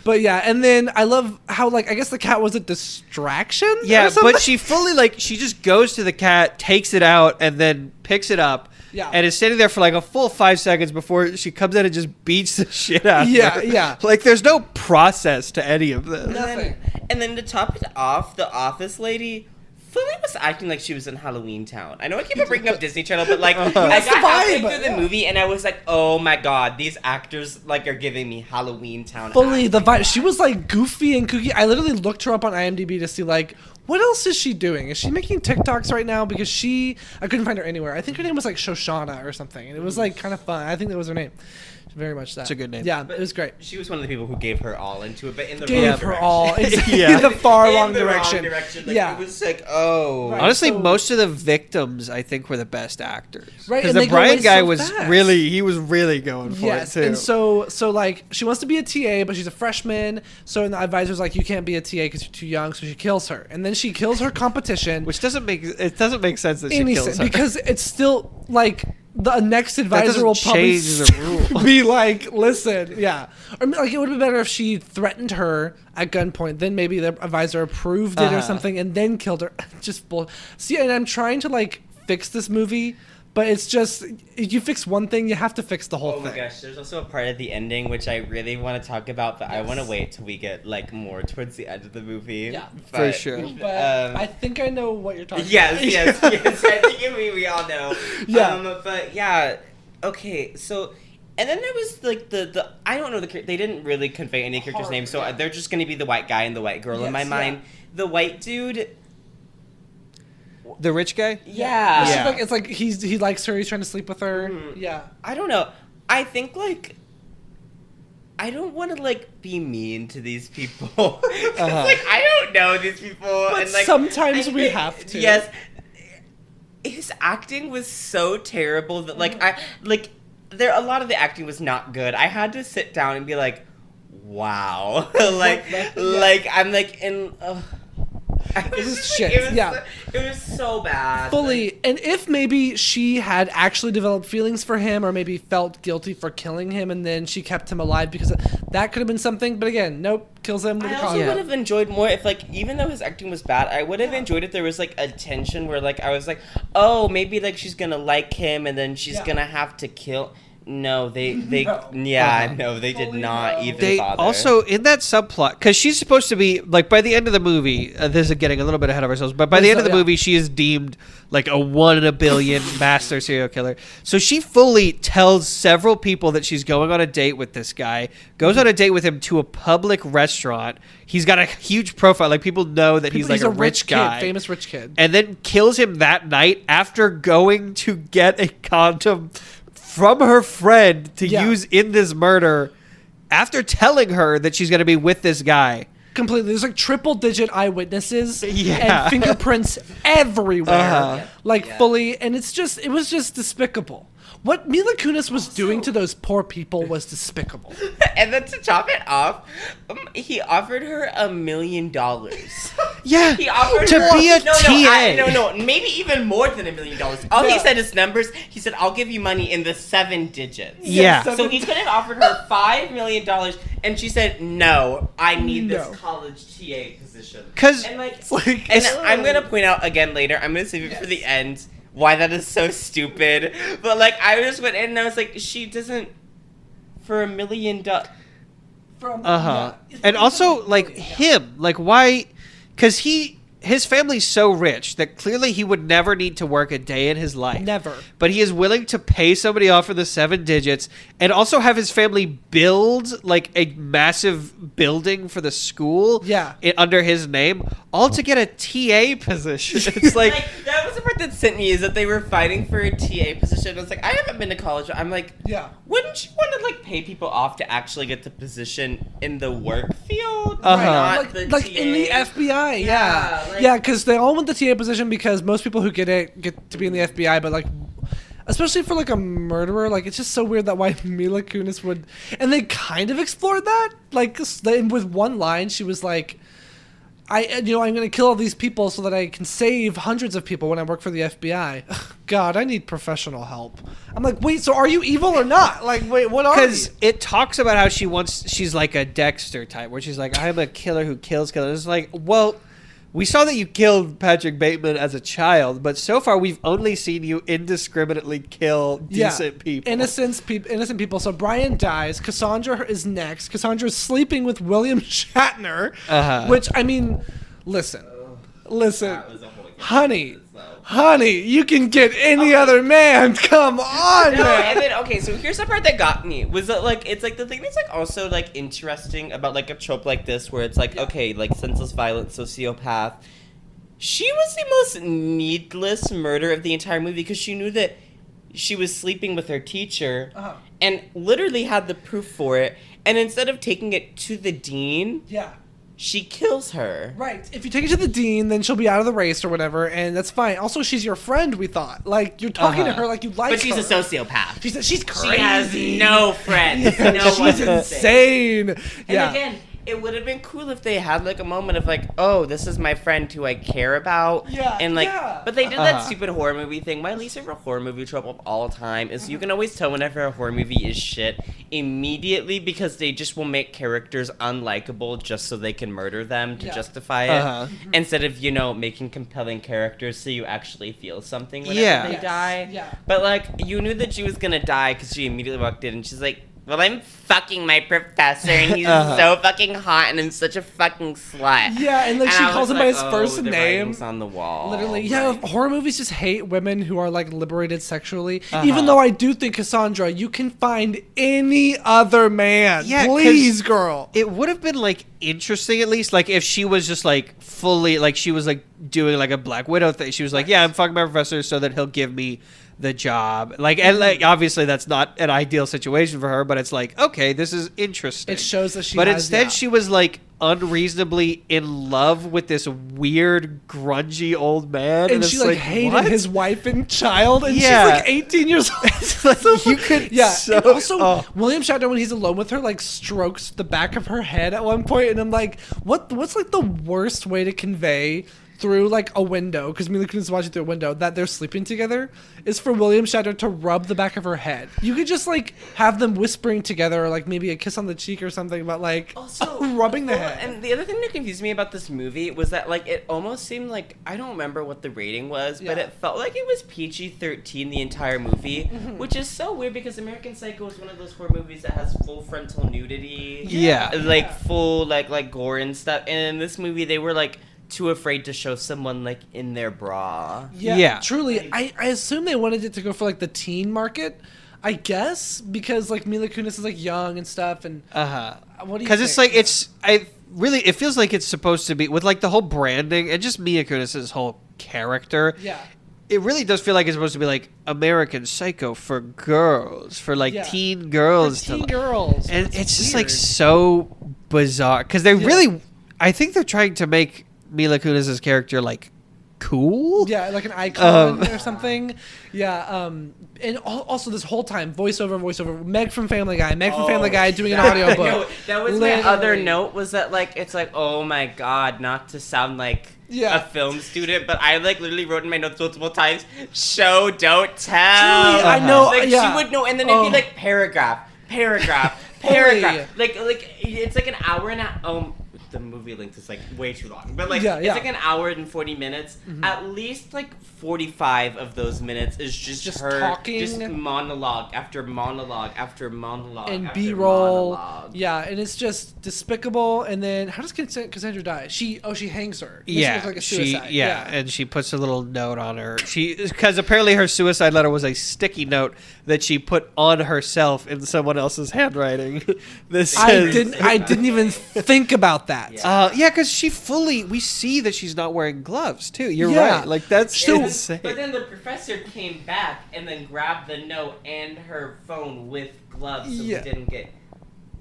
But yeah, and then I love how, like, I guess the cat was a distraction. Yeah, but she fully, like, she just goes to the cat, takes it out, and then picks it up. Yeah. And is standing there for like a full 5 seconds before she comes in and just beats the shit out of her. Yeah. Like, there's no process to any of this. Nothing. And then to top it off, the office lady fully was acting like she was in Halloween Town. I know I keep on bringing up Disney Channel, but like I got halfway through the movie and I was like, oh my god, these actors like are giving me Halloween Town. Fully the vibe. She was like goofy and kooky. I literally looked her up on IMDb to see like what else is she doing? Is she making TikToks right now? Because I couldn't find her anywhere. I think her name was like Shoshana or something, and it was like kind of fun. I think that was her name. Very much that. It's a good name. Yeah, but it was great. She was one of the people who gave her all into it, but in the gave wrong her direction. all in the far wrong direction. Like, yeah, it was like, oh. Right, honestly, most of the victims I think were the best actors. Right, because the Brian guy was really going for it too. And so like she wants to be a TA, but she's a freshman. So the advisor's like, you can't be a TA because you're too young. So she kills her, and then she kills her competition, which doesn't make sense that she kills her because it's still like. The next advisor will probably change the rule. Be like, listen, yeah. Or like it would have been better if she threatened her at gunpoint, then maybe the advisor approved it or something, and then killed her. Just see, and I'm trying to like fix this movie, but it's just if you fix one thing, you have to fix the whole thing. Oh my gosh, there's also a part of the ending which I really want to talk about, but I want to wait till we get like more towards the end of the movie. Yeah, for sure. But I think I know what you're talking about. Yes. I think we all know. Yeah. But yeah, okay, so. And then there was like the I don't know they didn't really convey any character's name, so they're just gonna be the white guy and the white girl in my mind. The white dude. The rich guy? Yeah. It's like he likes her. He's trying to sleep with her. Mm-hmm. Yeah. I don't know. I think like I don't want to like be mean to these people. Like I don't know these people, but and like sometimes we have to. Yes. His acting was so terrible that like a lot of the acting was not good. I had to sit down and be like, wow, like I'm like in. It was shit. It was so bad. Fully. And if maybe she had actually developed feelings for him or maybe felt guilty for killing him and then she kept him alive because that could have been something. But again, nope. Kills him with a I also would have enjoyed more if like even though his acting was bad, I would have enjoyed if there was like a tension where like I was like, oh, maybe like she's going to like him and then she's going to have to kill. No, they did not even bother. Also, in that subplot, because she's supposed to be, like, by the end of the movie, this is getting a little bit ahead of ourselves, but by the end of the movie, she is deemed, like, a 1 in a billion master serial killer. So she fully tells several people that she's going on a date with this guy, goes on a date with him to a public restaurant. He's got a huge profile. Like, people know that he's like a rich guy. Famous rich kid. And then kills him that night after going to get a condom from her friend to use in this murder after telling her that she's going to be with this guy. Completely. There's like triple-digit eyewitnesses and fingerprints everywhere. Fully. And it was just despicable. What Mila Kunis was doing to those poor people was despicable. And then to top it off, he offered her $1 million. Yeah, he offered to be a TA. No, maybe even more than $1 million. All he said is numbers. He said, "I'll give you money in the 7 digits." Yeah. So he could have offered her $5 million, and she said, "No, I need this college TA position." And I'm gonna point out again later. I'm gonna save it for the end. Why that is so stupid. But like I just went in and I was like, she doesn't for $1 million. And also like him, like why? Because his family's so rich that clearly he would never need to work a day in his life. Never. But he is willing to pay somebody off for the 7 digits and also have his family build like a massive building for the school under his name, all to get a TA position. It's like that was the part that sent me is that they were fighting for a TA position. I was like, I haven't been to college. I'm like, yeah. Wouldn't you want to like pay people off to actually get the position in the work field? Like in the FBI, yeah, because they all want the TA position because most people who get it get to be in the FBI, but like, especially for like a murderer, like it's just so weird that why Mila Kunis would, and they kind of explored that, like with one line, she was like, I'm gonna kill all these people so that I can save hundreds of people when I work for the FBI. God, I need professional help. I'm like, wait, so are you evil or not? Like, wait, what are you? Because it talks about how she's like a Dexter type, where she's like, I'm a killer who kills killers. It's like, well, we saw that you killed Patrick Bateman as a child, but so far we've only seen you indiscriminately kill decent people. Innocent people. So Brian dies. Cassandra is next. Cassandra is sleeping with William Shatner, which, I mean, listen, honey, you can get any other man. Come on, no, man. and then okay, so here's the part that got me was that like it's like the thing that's like also like interesting about like a trope like this where it's like okay, like senseless violent sociopath. She was the most needless murder of the entire movie because she knew that she was sleeping with her teacher and literally had the proof for it, and instead of taking it to the dean, she kills her. Right. If you take it to the dean, then she'll be out of the race or whatever, and that's fine. Also, she's your friend, we thought. Like, you're talking to her like you like her. But she's a sociopath. She's crazy. She has no friends. She's insane. And again, it would have been cool if they had like a moment of like, oh, this is my friend who I care about. And like, but they did that stupid horror movie thing. My least favorite horror movie trope of all time is you can always tell whenever a horror movie is shit immediately because they just will make characters unlikable just so they can murder them to justify it. Instead of, making compelling characters so you actually feel something whenever they die. But like, you knew that she was gonna die because she immediately walked in and she's like, well, I'm fucking my professor, and he's so fucking hot, and I'm such a fucking slut. Yeah, and like she calls him by his first the name. writing's on the wall. Literally, horror movies just hate women who are like liberated sexually. Even though I do think Cassandra, you can find any other man. Yeah, please, girl. It would have been like interesting at least, like if she was just like fully, like she was like doing like a Black Widow thing. She was like, yeah, I'm fucking my professor so that he'll give me the job, like, and like obviously that's not an ideal situation for her, but it's like, okay, this is interesting. It shows that she but instead she was like unreasonably in love with this weird grungy old man, and she like hated his wife and child, and she's like 18 years old. You could and also William Shatner, when he's alone with her, like strokes the back of her head at one point, and I'm like, what's like the worst way to convey through like a window, because Mila Kunis is watching through a window, that they're sleeping together, is for William Shatner to rub the back of her head. You could just like have them whispering together, or like maybe a kiss on the cheek or something, but like also rubbing the head. And the other thing that confused me about this movie was that like it almost seemed like, I don't remember what the rating was, but it felt like it was PG-13 the entire movie, which is so weird because American Psycho is one of those horror movies that has full frontal nudity, like full like gore and stuff, and in this movie they were like too afraid to show someone like in their bra. Yeah. Truly, I assume they wanted it to go for like the teen market, I guess, because like Mila Kunis is like young and stuff, and what do you? Because it's like it feels like it's supposed to be with like the whole branding and just Mila Kunis' whole character. Yeah. It really does feel like it's supposed to be like American Psycho for girls, for like teen girls, girls, and it's just like so bizarre because they really, I think they're trying to make Mila Kunis' character like cool, like an icon or something. And also this whole time voiceover Meg from Family Guy doing an audiobook. That was my other note, was that like it's like, oh my god, not to sound like a film student, but I like literally wrote in my notes multiple times, show don't tell. Truly, I know, like she would know, and then it'd be like paragraph like it's like an hour and a the movie length is like way too long, but like it's like an hour and 40 minutes. At least like 45 of those minutes is just her talking, just monologue after monologue after monologue and after B-roll. monologue. And it's just despicable. And then how does Cassandra die? She hangs her. Makes it look like a suicide. And she puts a little note on her. Because apparently her suicide letter was a sticky note that she put on herself in someone else's handwriting. I didn't even think about that. that. Yeah, because we see that she's not wearing gloves too. You're right. Like that's insane. But then the professor came back and then grabbed the note and her phone with gloves, so we didn't get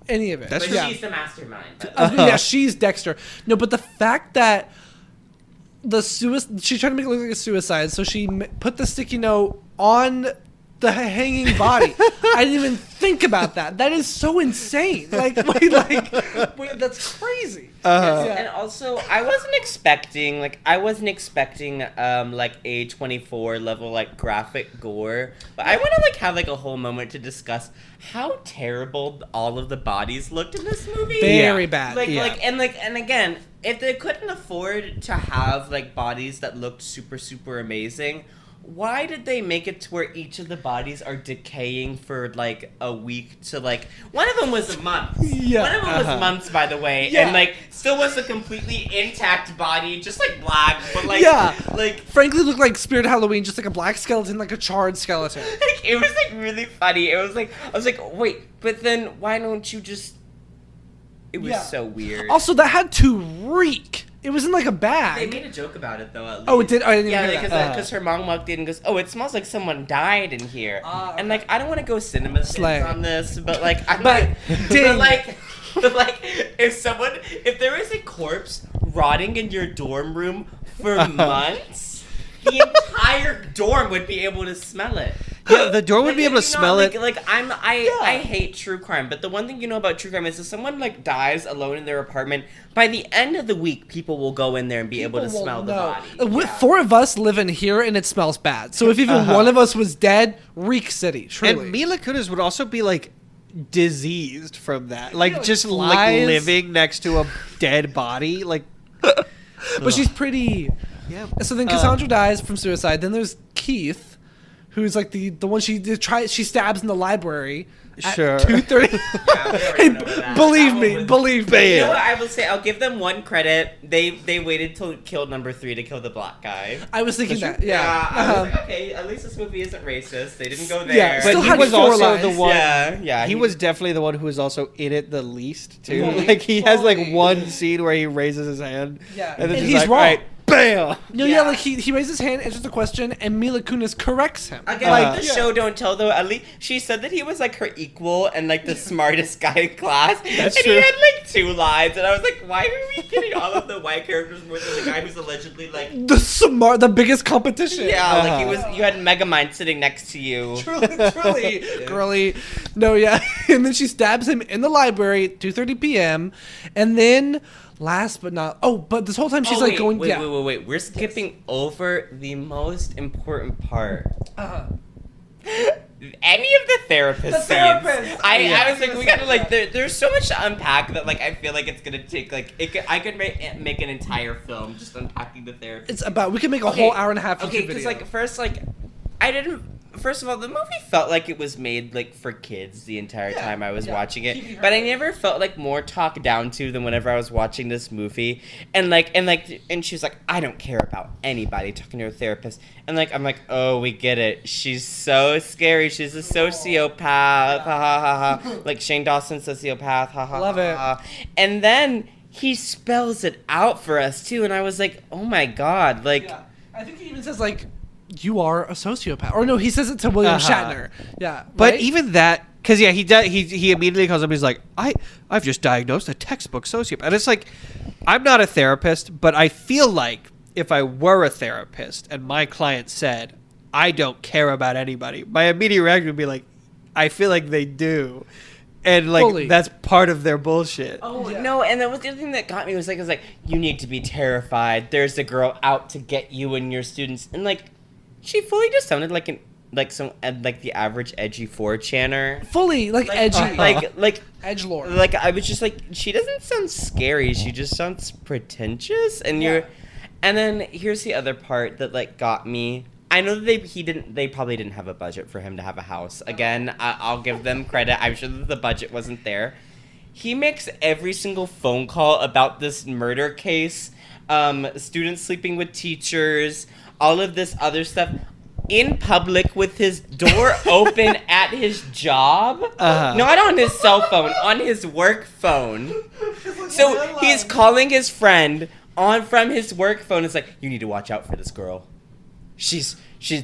any of it. But she's the mastermind. Yeah, she's Dexter. No, but the fact that she tried to make it look like a suicide, so she put the sticky note on the hanging body. I didn't even think about that. That is so insane. Wait, that's crazy. And also, I wasn't expecting A24 level graphic gore, but I want to have a whole moment to discuss how terrible all of the bodies looked in this movie. Very bad. And again, if they couldn't afford to have bodies that looked super super amazing, why did they make it to where each of the bodies are decaying for a week to one of them was months. Yeah. One of them was months, by the way, and still was a completely intact body, just black, but frankly looked like Spirit Halloween, just a black skeleton, a charred skeleton. It was really funny. It was I was wait, but then why don't you just? It was so weird. Also, that had to reek. It was in a bag. They made a joke about it though. At least. Oh, it did. I didn't hear that. Because her mom walked in and goes, "Oh, it smells like someone died in here." And I don't want to go cinema sins on this, but if there is a corpse rotting in your dorm room for months, the entire dorm would be able to smell it. Yeah, the dorm would be able to smell it. I hate true crime, but the one thing you know about true crime is if someone dies alone in their apartment, by the end of the week, people will go in there and be able to smell the body. 4 of us live in here, and it smells bad. So if even one of us was dead, reek city. Truly. And Mila Kunis would also be diseased from that, living next to a dead body, But she's pretty. Yeah. So then Cassandra dies from suicide. Then there's Keith, who's the one she stabs in the library. Sure. 2:30. Believe me. You know what I will say? I'll give them one credit. They waited till kill number 3 to kill the black guy. I was thinking that. Yeah. I was okay. At least this movie isn't racist. They didn't go there. Yeah, but he was also the one. Yeah. He was definitely the one who was also in it the least too. He has one scene where he raises his hand. Yeah. And then he's wrong. Right, bam! No, he raises his hand, answers the question, and Mila Kunis corrects him. Again, the show don't tell though. At least she said that he was her equal and the smartest guy in class. That's and true. He had 2 lines, and I was why are we getting all of the white characters more than the guy who's allegedly the biggest competition? Yeah, you had Megamind sitting next to you. Truly, girly. No, yeah, and then she stabs him in the library at 2:30 p.m. and then. Last but not... but this whole time she's going... Wait. We're skipping over the most important part. Any of the therapist scenes. I was we gotta there's so much to unpack that I feel it's gonna take I could make an entire film just unpacking the therapist. It's about... We could make a whole hour and a half video. Okay, because first I didn't... First of all, the movie felt like it was made for kids the entire time I was watching it, but I never felt more talked down to than whenever I was watching this movie. And she was I don't care about anybody talking to her therapist. And I'm oh, we get it. She's so scary. She's a sociopath. Ha ha ha. Shane Dawson sociopath. Ha ha. Love it. And then he spells it out for us too, and I was oh my god, I think he even says you are a sociopath. Or no, he says it to William Shatner. Yeah. But even that, because he does, he immediately calls up. He's I've just diagnosed a textbook sociopath. And it's I'm not a therapist, but I feel if I were a therapist and my client said, I don't care about anybody, my immediate reaction would be I feel they do. And that's part of their bullshit. Oh no! And that was the other thing that got me was you need to be terrified. There's a girl out to get you and your students, and she fully just sounded like the average edgy 4chaner. Fully edgy, edgelord. I was just she doesn't sound scary. She just sounds pretentious. And and then here's the other part that got me. I know that they probably didn't have a budget for him to have a house. Again, I'll give them credit. I'm sure that the budget wasn't there. He makes every single phone call about this murder case, students sleeping with teachers, all of this other stuff in public with his door open at his job. Not on his cell phone, on his work phone. So he's calling his friend from his work phone. It's like, you need to watch out for this girl. There's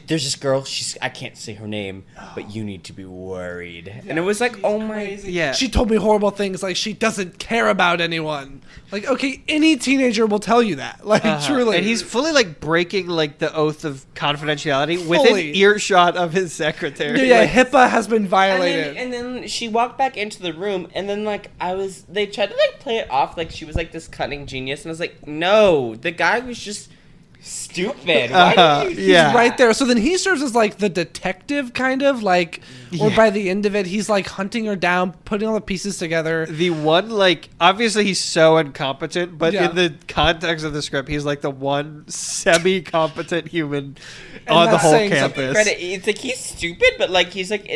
this girl, I can't say her name, but you need to be worried. Yeah, and it was like, oh my. Yeah. She told me horrible things, like she doesn't care about anyone. Like, okay, any teenager will tell you that. Like, truly. And he's fully, like, breaking, like, the oath of confidentiality within earshot of his secretary. Yeah, like, HIPAA has been violated. And then she walked back into the room, and then, like, they tried to, like, play it off like she was, like, this cunning genius, and I was like, no, the guy was just stupid. Why did he's right there. So then he serves as like the detective, kind of like, or by the end of it, he's like hunting her down, putting all the pieces together. The one, like, obviously he's so incompetent, but in the context of the script, he's like the one semi-competent human on the whole campus. It's like he's stupid, but like he's like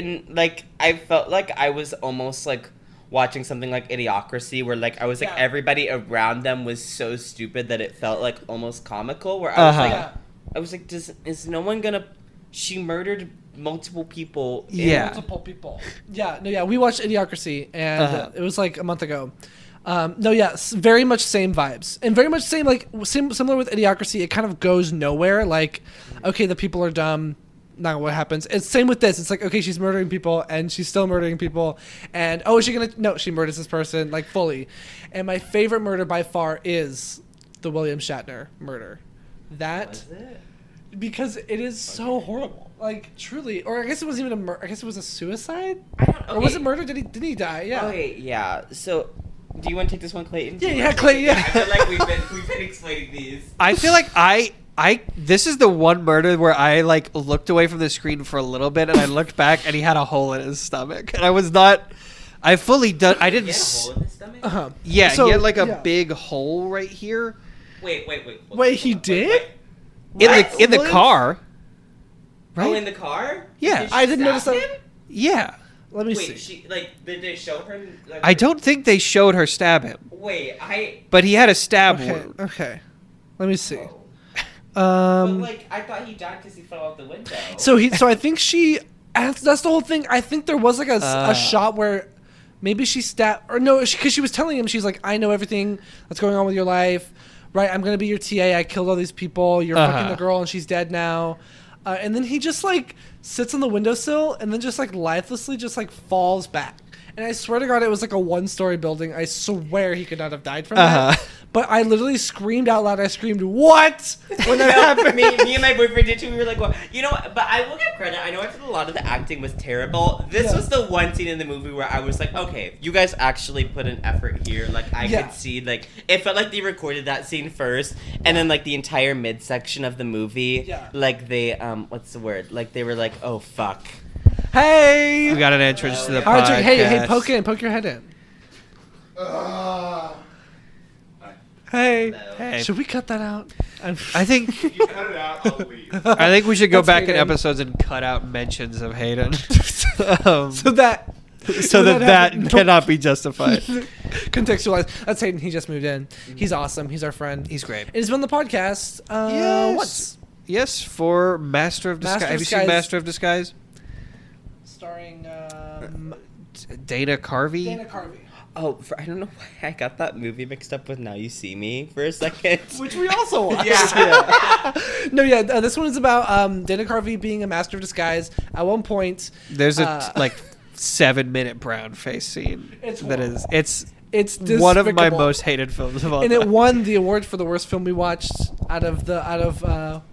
I felt like I was almost like watching something like Idiocracy, where like I was like everybody around them was so stupid that it felt like almost comical. Where I was like, is no one gonna? She murdered multiple people. Multiple people. We watched Idiocracy, and it was like a month ago. Very much same vibes, and very much similar with Idiocracy. It kind of goes nowhere. Like, okay, the people are dumb. Not what happens. It's same with this. It's like, okay, she's murdering people and she's still murdering people, and is she gonna? No, she murders this person like fully. And my favorite murder by far is the William Shatner murder. Because it is so horrible. Like, truly. Or I guess it wasn't even a murder. I guess it was a suicide. Or was it murder? Didn't he die? Yeah. Okay, yeah. So, do you want to take this one, Clayton? Yeah, Clayton. Yeah. I feel like we've been explaining these. I feel like this is the one murder where I like looked away from the screen for a little bit and I looked back and he had a hole in his stomach and I didn't. He had a hole in his stomach? Yeah, so, he had like a big hole right here. Wait, he did? In the car. Right? Oh, in the car? Yeah. I didn't notice that. Yeah. Let me see. Did they show her? Like, I don't think they showed her stab him. But he had a stab wound. Okay. Let me see. Whoa. But like, I thought he died because he fell out the window. So I think that's the whole thing. I think there was like a shot where maybe she stabbed, or no, because she was telling him, she's like, I know everything that's going on with your life, right? I'm gonna be your TA. I killed all these people. You're fucking the girl, and she's dead now. And then he just like sits on the windowsill and then just like lifelessly just like falls back. And I swear to God, it was like a 1-story building. I swear he could not have died from that. But I literally screamed out loud. I screamed, "What?" when that happened. Me and my boyfriend did too. We were like, well, you know what? But I will give credit. I know I thought a lot of the acting was terrible. This was the one scene in the movie where I was like, okay, you guys actually put an effort here. Like, I could see, like, it felt like they recorded that scene first. And then, like, the entire midsection of the movie, like, they, what's the word? Like, they were like, oh, fuck. Hey! We got an entrance to the podcast. Hey, poke your head in. Hey. Should we cut that out? I think If you cut it out, I'll leave. I think we should go back in episodes and cut out mentions of Hayden. so that cannot be justified. Contextualize. That's Hayden. He just moved in. He's awesome. He's our friend. He's great. He's been on the podcast once. Yes, for Master of Disguise. Have you seen Master of Disguise? Starring Dana Carvey. Oh, I don't know why I got that movie mixed up with Now You See Me for a second. Which we also watched. This one is about Dana Carvey being a master of disguise. At one point, there's a 7-minute brown face scene. It's one of my most hated films of all time. And it won the award for the worst film we watched out of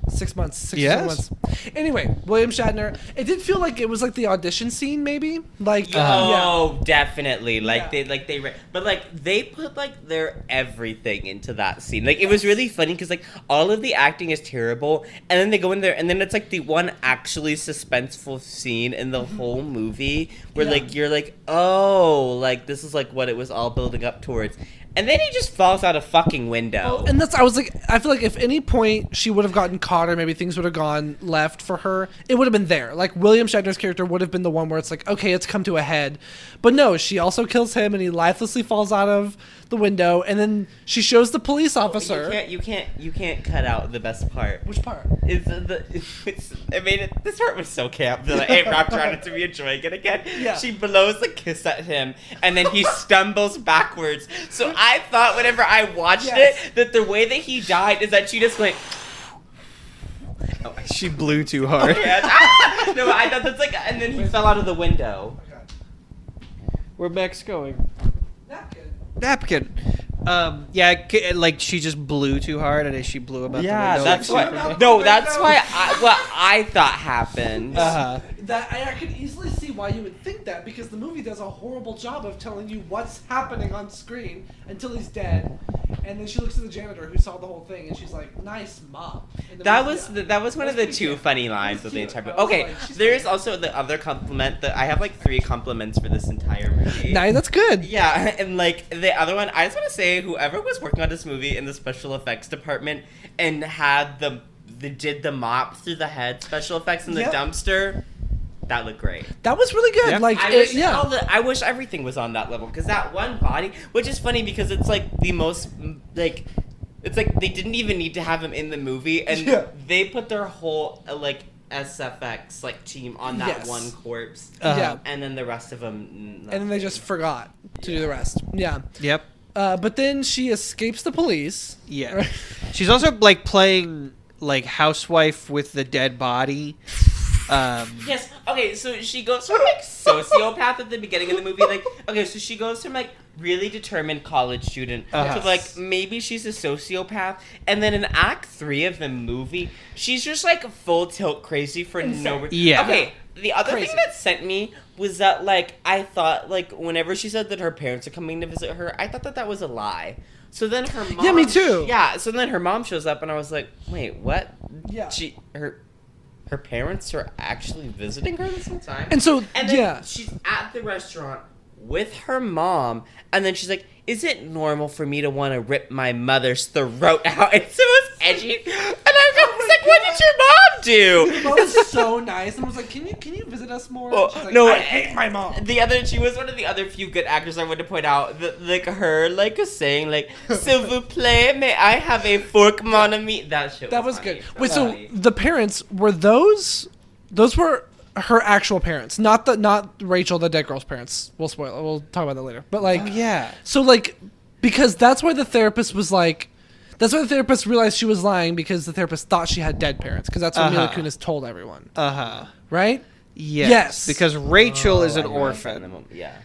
6 months? 7 months. Anyway, William Shatner. It did feel like it was like the audition scene, maybe. Definitely. They put like their everything into that scene. Like, it was really funny because like all of the acting is terrible, and then they go in there, and then it's like the one actually suspenseful scene in the whole movie where like you're like, oh, like this is like what it was all building up towards. And then he just falls out a fucking window. And I feel like if any point she would have gotten caught caught her, maybe things would have gone left for her, it would have been there. Like, William Shatner's character would have been the one where it's like, okay, it's come to a head. But no, she also kills him, and he lifelessly falls out of the window, and then she shows the police officer. You can't cut out the best part. Which part? This part was so camp that I wrapped around it to be enjoying it again. Yeah. She blows a kiss at him, and then he stumbles backwards. So I thought whenever I watched it, that the way that he died is that she just went... She blew too hard. No, I thought that's like... And then he fell out of the window. Where Max going? Napkin. Like she just blew too hard, and she blew him out the window. That's what. No, that's why. What I thought happened. That I could easily see why you would think that, because the movie does a horrible job of telling you what's happening on screen until he's dead, and then she looks at the janitor who saw the whole thing, and she's like, "Nice mom." That was one of the two funny lines of the entire movie. Okay, there's also the other compliment that I have like 3 compliments for this entire movie. Nice, that's good. Yeah, and like the other one, I just want to say whoever was working on this movie in the special effects department and had did the mop through the head special effects in the dumpster. That looked great. That was really good. Yeah. Like, I wish everything was on that level, because that one body, which is funny because it's like the most like, it's like they didn't even need to have him in the movie, and they put their whole like SFX like team on that one corpse. And then the rest of them. And then they just forgot to do the rest. Yeah. Yep. But then she escapes the police. Yeah. Right? She's also like playing like housewife with the dead body. Yes. Okay. So she goes from like sociopath at the beginning of the movie. Like, okay, so she goes from like really determined college student to like maybe she's a sociopath, and then in Act 3 of the movie, she's just like full tilt crazy for no reason. Yeah. Okay. The other thing that sent me was that like I thought like whenever she said that her parents are coming to visit her, I thought that was a lie. So then her mom. Yeah, me too. Yeah. So then her mom shows up, and I was like, wait, what? Yeah. Her parents are actually visiting her this whole time? And so, and then she's at the restaurant with her mom, and then she's like, is it normal for me to want to rip my mother's throat out? And so it was edgy. And I was like, what did your mom do? Your mom was so nice, and was like, can you visit us more? Well, she's like, no, I hate my mom. She was one of the other few good actors I wanted to point out. Like her, like saying, like, s'il vous plaît, may I have a fork, mon ami? That shit. That was funny. good. Wait, so the parents were those were her actual parents, not Rachel, the dead girl's parents. We'll spoil it. We'll talk about that later. But like, so like, because that's why the therapist was like. That's why the therapist realized she was lying, because the therapist thought she had dead parents, because that's what Mila Kunis told everyone. Right? Yes. Because Rachel is an orphan. Yeah.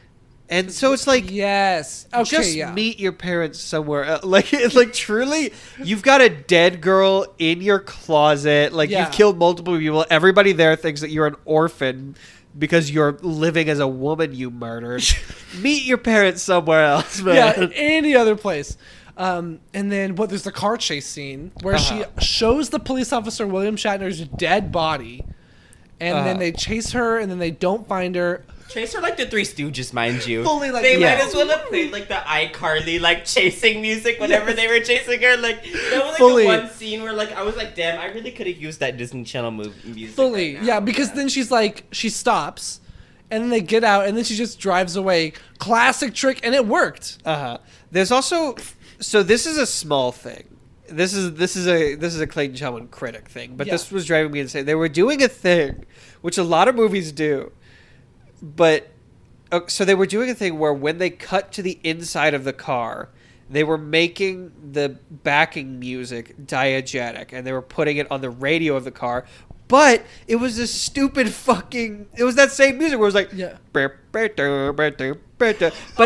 And so it's like, yes. Okay, just meet your parents somewhere else. Like truly, you've got a dead girl in your closet. Like you've killed multiple people. Everybody there thinks that you're an orphan because you're living as a woman you murdered. Meet your parents somewhere else, man. Yeah, any other place. And then there's the car chase scene where she shows the police officer William Shatner's dead body, and then they chase her, and then they don't find her. Chase her like the Three Stooges, mind you. Fully like they might as well have played like the iCarly like chasing music whenever they were chasing her. Like that was like the one scene where like I was like, damn, I really could have used that Disney Channel music. Fully, right now. because then she's like, she stops, and then they get out, and then she just drives away. Classic trick, and it worked. There's also, so this is a small thing. This is a Clayton Chelman critic thing, but this was driving me insane. They were doing a thing, which a lot of movies do. But so they were doing a thing where when they cut to the inside of the car, they were making the backing music diegetic, and they were putting it on the radio of the car. But it was this stupid fucking... It was that same music where it was like... But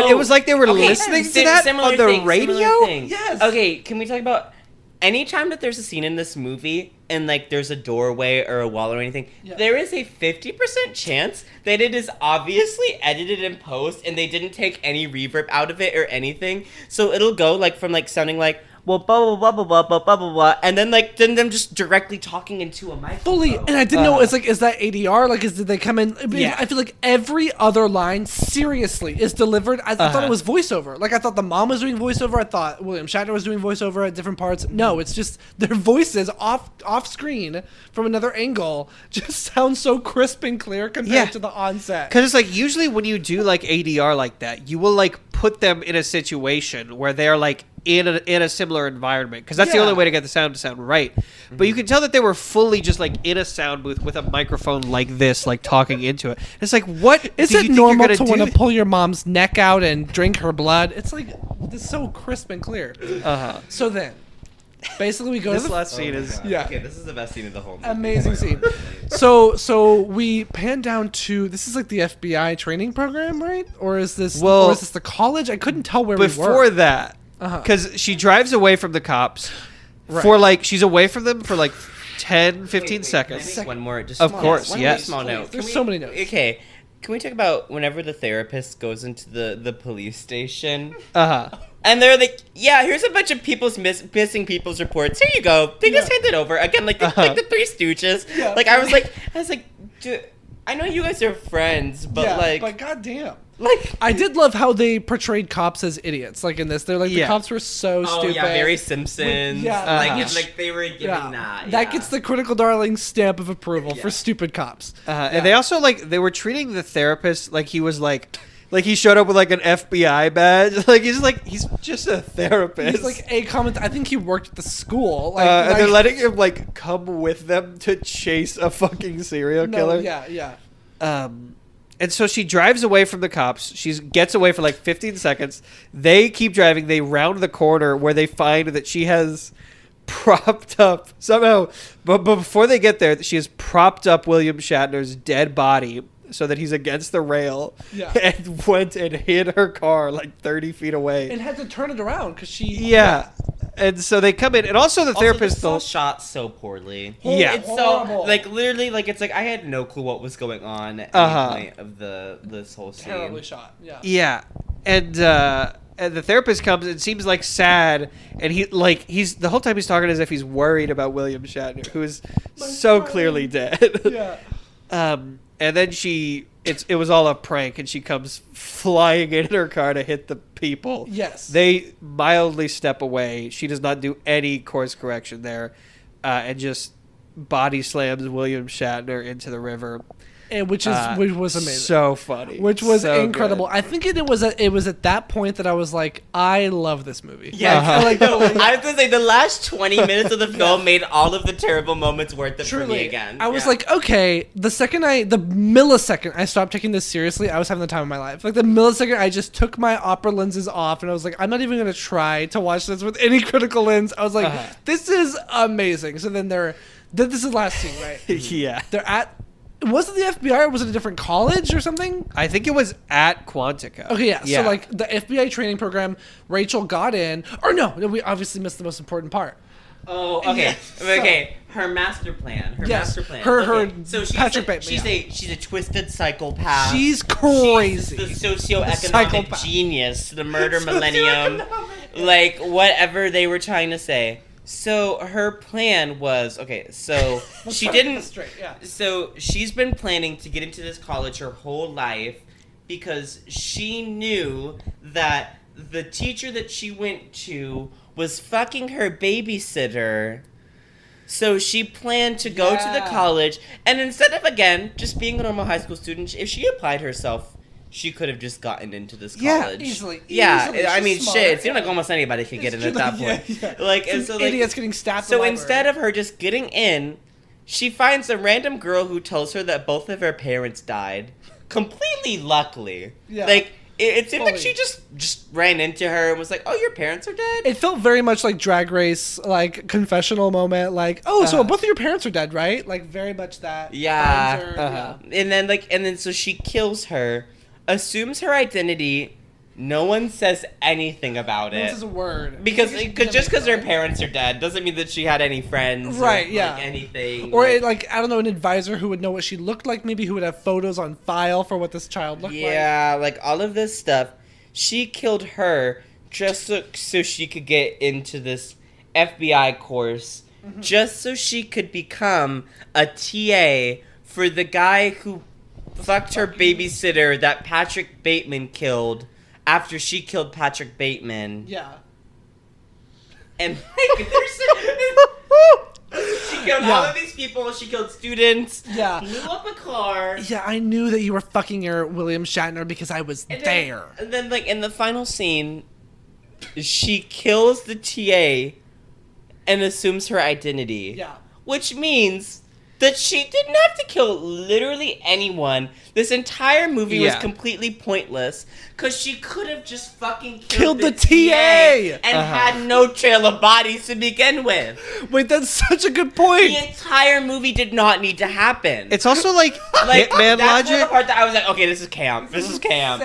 it was like they were listening to that on the radio? Yes. Okay, can we talk about... Anytime that there's a scene in this movie and like there's a doorway or a wall or anything, there is a 50% chance that it is obviously edited in post and they didn't take any reverb out of it or anything. So it'll go like from like sounding like well, blah, blah, blah, blah, blah, blah, blah, blah, blah. And then, like, them just directly talking into a microphone. Fully. And I didn't know, it's like, is that ADR? Like, did they come in? I mean, I feel like every other line, seriously, is delivered. I thought it was voiceover. Like, I thought the mom was doing voiceover. I thought William Shatner was doing voiceover at different parts. No, it's just their voices off screen from another angle just sound so crisp and clear compared to the onset. Because it's like, usually when you do, like, ADR like that, you will, like, put them in a situation where they're, like, in a similar environment, because that's the only way to get the sound to sound right. But you can tell that they were fully just like in a sound booth with a microphone like this, like talking into it. It's like, what is it normal to want to pull your mom's neck out and drink her blood? It's like, it's so crisp and clear. So then, basically, we go to this last scene is okay. This is the best scene of the whole movie. Amazing scene. So we pan down to, this is like the FBI training program, right? Or is this the college? I couldn't tell where we were. Before that. Because she drives away from the cops for like, she's away from them for like 10, 15 seconds. Can I make one more, just of course, yes. Small note. There's so many notes. Okay, can we talk about whenever the therapist goes into the police station? And they're like, yeah, here's a bunch of people's missing people's reports. Here you go. They just hand it over again, like the Three Stooges. Yeah. Like I was like, dude, I know you guys are friends, but but goddamn. Like, I did love how they portrayed cops as idiots. Like in this, they're like, the cops were so stupid. Yeah, very Simpsons. Like they were giving that. That gets the Critical Darlingz stamp of approval for stupid cops. And they also they were treating the therapist like he was like he showed up with like an FBI badge. Like he's just a therapist. He's like a comment. I think he worked at the school. And they're letting him like come with them to chase a fucking serial killer. And so she drives away from the cops. She gets away for like 15 seconds. They keep driving. They round the corner where they find that she has propped up somehow. But before they get there, she has propped up William Shatner's dead body so that he's against the rail and went and hid her car like 30 feet away. And had to turn it around because she... Yeah. And so they come in, and also the therapist... Also, shot so poorly. It's so, like, literally, like, it's like, I had no clue what was going on at any point of this whole scene. Terribly shot, Yeah. And the therapist comes and seems, like, sad, and he's the whole time he's talking as if he's worried about William Shatner, who is so clearly dead. And then it was all a prank, and she comes flying in her car to hit the people. Yes. They mildly step away. She does not do any course correction there, and just body slams William Shatner into the river. Which was amazing. So funny. Which was so incredible. Good. I think it was at that point that I was like, I love this movie. Yeah, I was gonna say the last 20 minutes of the film made all of the terrible moments worth it for me again. I was like, okay, the millisecond I stopped taking this seriously, I was having the time of my life. Like the millisecond I just took my opera lenses off and I was like, I'm not even gonna try to watch this with any critical lens. I was like, this is amazing. So then this is the last scene, right? Yeah. They're at... Was it the FBI or was it a different college or something? I think it was at Quantica. Okay, yeah. So like the FBI training program, Rachel got in. Or no, we obviously missed the most important part. Oh, okay. Okay. Her master plan. Master plan. So she's Patrick Bateman. She's a twisted psychopath. She's crazy. She's the socioeconomic genius, the murder millennium. Like whatever they were trying to say. So her plan was so she didn't. So she's been planning to get into this college her whole life because she knew that the teacher that she went to was fucking her babysitter. So she planned to go to the college, and instead of again just being a normal high school student, if she applied herself, she could have just gotten into this college. Easily. I mean, shit. It seemed like almost anybody could get in at that point. Like, and so like, idiots getting stabbed. So instead of her just getting in, she finds a random girl who tells her that both of her parents died, completely luckily. Yeah. Like it seemed like she just ran into her and was like, "Oh, your parents are dead." It felt very much like Drag Race, like confessional moment. Like, oh, so both of your parents are dead, right? Like very much that. Yeah. And then so she kills her. Assumes her identity. No one says anything about it. No one says a word. Because her parents are dead doesn't mean that she had any friends. Right, or, like, anything. Or, I don't know, an advisor who would know what she looked like, maybe who would have photos on file for what this child looked like. Yeah, like all of this stuff. She killed her just so she could get into this FBI course, just so she could become a TA for the guy who fucked her babysitter that Patrick Bateman killed after she killed Patrick Bateman. Yeah. And she killed all of these people. She killed students. Yeah. Blew up a car. Yeah, I knew that you were fucking your William Shatner because I was there. And then, like, in the final scene, she kills the TA and assumes her identity. Yeah. Which means that she didn't have to kill literally anyone. This entire movie was completely pointless because she could have just fucking killed the TA and had no trail of bodies to begin with. Wait, that's such a good point. The entire movie did not need to happen. It's also like Hitman that's logic. the part that I was like, okay, this is camp. This is camp.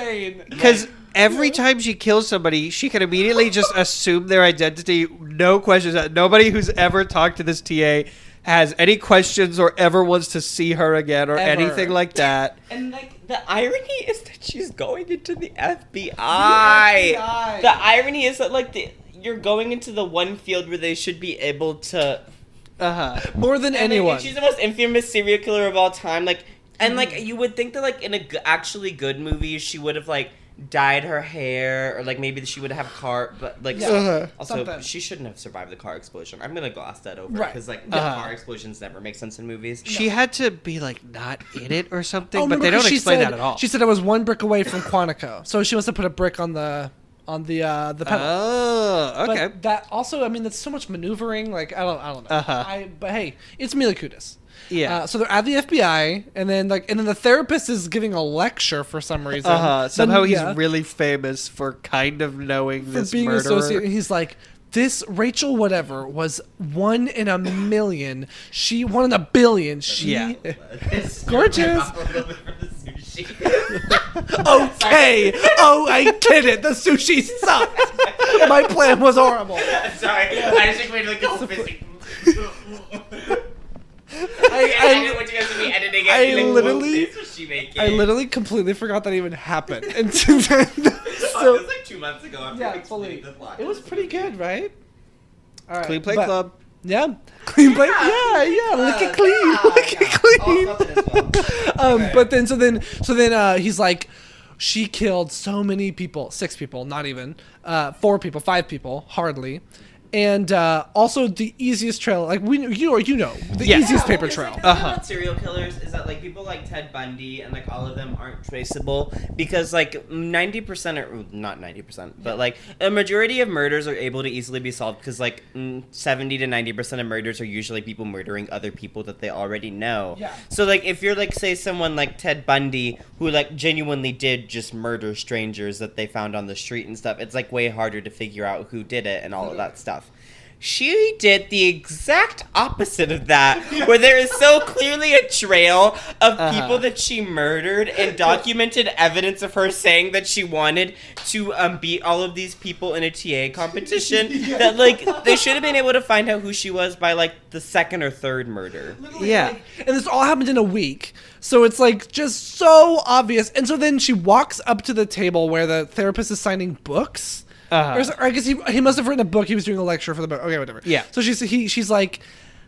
Because every time she kills somebody, she can immediately just assume their identity, no questions. Nobody who's ever talked to this TA has any questions or ever wants to see her again or anything like that. And like the irony is that she's going into the FBI. The irony is that like you're going into the one field where they should be able to more than anyone. She's the most infamous serial killer of all time. Like and like you would think that like in a actually good movie she would have like dyed her hair or like maybe she would have also she shouldn't have survived the car explosion. I'm gonna gloss that over because like the car explosions never make sense in movies. She had to be like not in it or something, but they don't explain that at all. She said it was one brick away from Quantico, so she must have put a brick on the pedal. Oh, okay. But that also, I mean, that's so much maneuvering. Like I don't know. But hey, it's Mila Kunis. Yeah. So they're at the FBI, and then the therapist is giving a lecture for some reason. Somehow he's really famous for kind of knowing this being murderer. Associated. He's like, this Rachel whatever was 1 in a million. She 1 in a billion. She gorgeous. Okay. Oh, I did it. The sushi sucked. My plan was horrible. Sorry. I just think we like a physics. I literally completely forgot that even happened. And so, it was like 2 months ago. Fully. It was pretty good, right? All right. Clean Play Club. Yeah. Clean Play. Yeah. Lick it clean. But then he's like, she killed so many people. 6 people, not even. 4 people, 5 people, hardly. And also the easiest trail, like the easiest paper trail. The thing about serial killers is that like people like Ted Bundy and like all of them aren't traceable because like 90% or not 90%, but like a majority of murders are able to easily be solved because like 70 to 90% of murders are usually people murdering other people that they already know. Yeah. So like if you're like say someone like Ted Bundy who like genuinely did just murder strangers that they found on the street and stuff, it's like way harder to figure out who did it and all of that stuff. She did the exact opposite of that, where there is so clearly a trail of people that she murdered and documented evidence of her saying that she wanted to beat all of these people in a TA competition that, like, they should have been able to find out who she was by, like, the 2nd or 3rd murder. Literally, and this all happened in a week. So it's, like, just so obvious. And so then she walks up to the table where the therapist is signing books. Or I guess he must have written a book. He was doing a lecture for the book. Okay, whatever. Yeah. So she's like,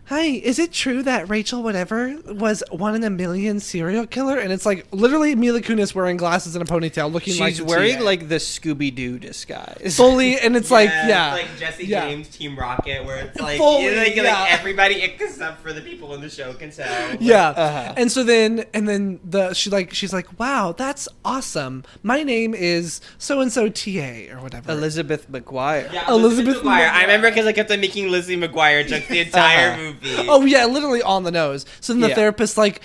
hi, is it true that Rachel whatever was 1 in a million serial killer? And it's like literally Mila Kunis wearing glasses and a ponytail looking like she's wearing like the Scooby-Doo disguise. Fully, and it's like, like Jesse James Team Rocket where it's like, like everybody except for the people in the show can tell. Yeah. And so then she's like, wow, that's awesome. My name is so-and-so TA or whatever. Elizabeth McGuire. Yeah, Elizabeth McGuire. I remember because I kept on making Lizzie McGuire jokes the entire movie. Oh yeah, literally on the nose. So then the therapist, like,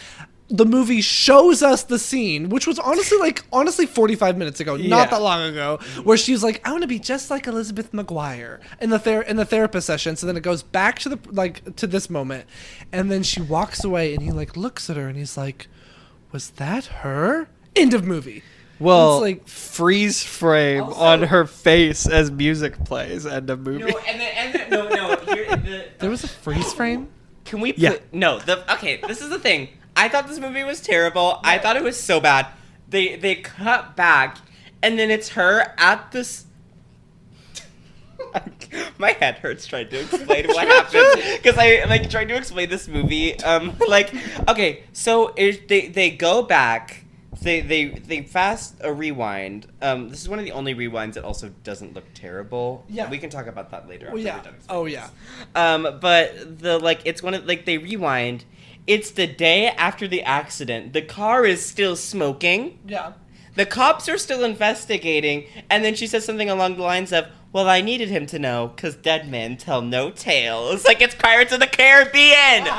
the movie shows us the scene, which was honestly 45 minutes ago, not that long ago, where she's like, I want to be just like Elizabeth McGuire in the therapist session. So then it goes back to to this moment, and then she walks away, and he like looks at her, and he's like, was that her? End of movie. Well, it's like freeze frame on her face as music plays. End of movie. No. There was a freeze frame. Can we? Okay. This is the thing. I thought this movie was terrible. I thought it was so bad. They cut back, and then it's her at this. My head hurts trying to explain what happened because I like trying to explain this movie. Okay, so they go back. They fast a rewind. This is one of the only rewinds that also doesn't look terrible. Yeah, we can talk about that later. Well, yeah. Oh yeah. But it's one of they rewind. It's the day after the accident. The car is still smoking. Yeah. The cops are still investigating, and then she says something along the lines of, "Well, I needed him to know, because dead men tell no tales." Like it's Pirates of the Caribbean!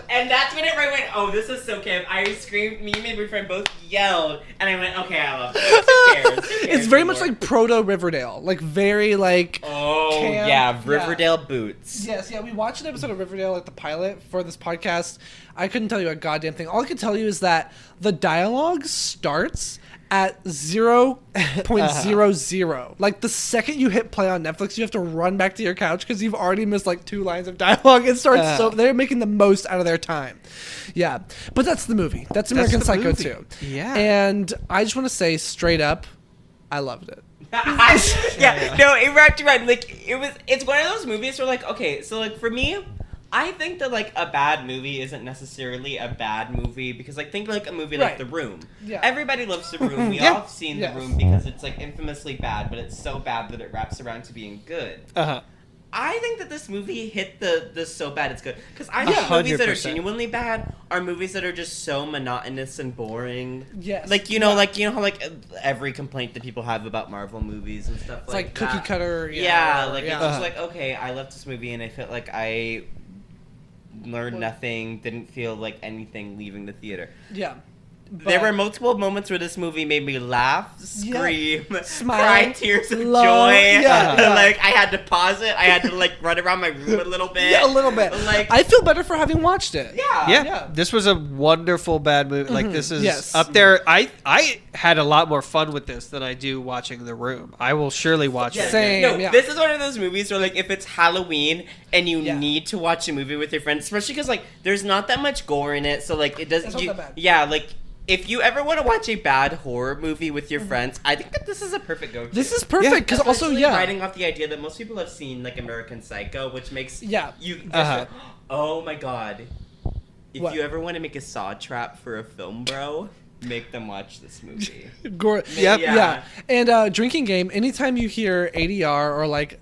And that's when it went, "Oh, this is so camp." I screamed, me and my boyfriend both yelled, and I went, "Okay, I love this. Who cares? Who cares It's very anymore?" much like proto Riverdale. Like very like camp. Yeah, Riverdale boots. Yes, yeah, we watched an episode of Riverdale, like the pilot for this podcast. I couldn't tell you a goddamn thing. All I could tell you is that the dialogue starts at 0.00. Like the second you hit play on Netflix, you have to run back to your couch because you've already missed like 2 lines of dialogue. It starts so they're making the most out of their time. Yeah, but that's the movie. That's American Psycho 2. Yeah, and I just want to say straight up, I loved it. No, it wrapped around. Like it's one of those movies where like, okay, so like for me, I think that like a bad movie isn't necessarily a bad movie because like think like a movie like The Room. Yeah. Everybody loves The Room. We all have seen The Room because it's like infamously bad, but it's so bad that it wraps around to being good. I think that this movie hit the so bad it's good because I think movies that are genuinely bad are movies that are just so monotonous and boring. Yes. Like you know how like every complaint that people have about Marvel movies and stuff it's like cookie that. cutter. It's just like okay, I left this movie and I felt like I learned nothing, didn't feel like anything leaving the theater. Yeah. There were multiple moments where this movie made me laugh, scream, smile, cry tears of joy. Like I had to pause it. I had to like run around my room a little bit. Yeah, a little bit. Like I feel better for having watched it. Yeah. This was a wonderful bad movie. Like this is up there. I had a lot more fun with this than I do watching The Room. I will surely watch it. Same. No, this is one of those movies where like if it's Halloween and you need to watch a movie with your friends, especially because like there's not that much gore in it, so like it doesn't. It's not that bad. Yeah, like. If you ever want to watch a bad horror movie with your friends, I think that this is a perfect go-to. This is perfect because also riding off the idea that most people have seen like American Psycho, which makes you. Oh my god! If you ever want to make a saw trap for a film bro, make them watch this movie. Yeah. And drinking game. Anytime you hear ADR or like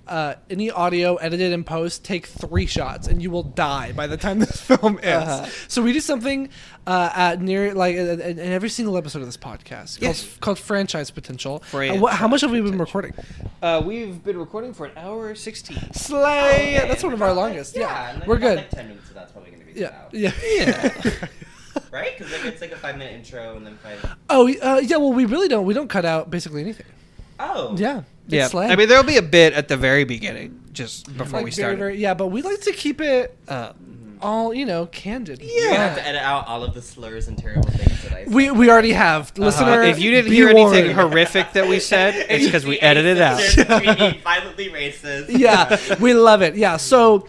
any audio edited in post, take 3 shots and you will die by the time this film ends. So we do something in every single episode of this podcast called franchise potential. How much have we been recording? We've been recording for 1 hour 16. Slay! Okay. That's one of our longest. Yeah, we're good. Like 10 minutes, so that's probably going to be out. Yeah. Right? Because like, it's like a 5-minute intro and then 5... Oh, yeah, well, we really don't. We don't cut out basically anything. Oh. Yeah. Yeah. I mean, there'll be a bit at the very beginning, just before we start. But we like to keep it all, candid. Yeah. You have to edit out all of the slurs and terrible things that I said. We already have. Listener, if you didn't hear anything horrific that we said, it's because we edited it out. Violently racist. Yeah, we love it. Yeah, so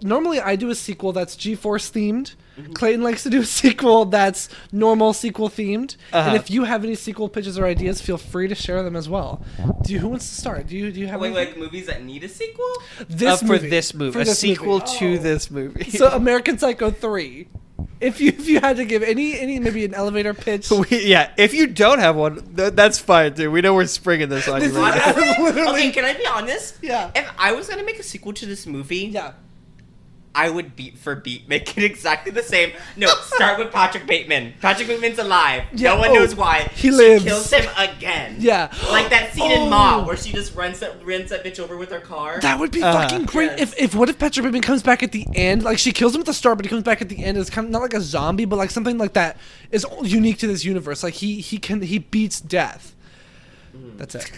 normally I do a sequel that's G-Force themed. Clayton likes to do a sequel that's normal sequel themed. And if you have any sequel pitches or ideas, feel free to share them as well. Who wants to start? Do you have like movies that need a sequel? For this movie. A sequel to this movie. So American Psycho 3. If you had to give any maybe an elevator pitch. If you don't have one, that's fine too. We know we're springing this on you. Okay, can I be honest? Yeah. If I was going to make a sequel to this movie, I would beat for beat make it exactly the same. No, start with Patrick Bateman. Patrick Bateman's alive. Yeah, no one knows why. He lives. She kills him again. Yeah. Like that scene in Ma where she just runs that bitch over with her car. That would be fucking great. Yes. What if Patrick Bateman comes back at the end? Like she kills him at the start, but he comes back at the end as kind of not like a zombie, but like something like that is unique to this universe. Like he beats death. That's it.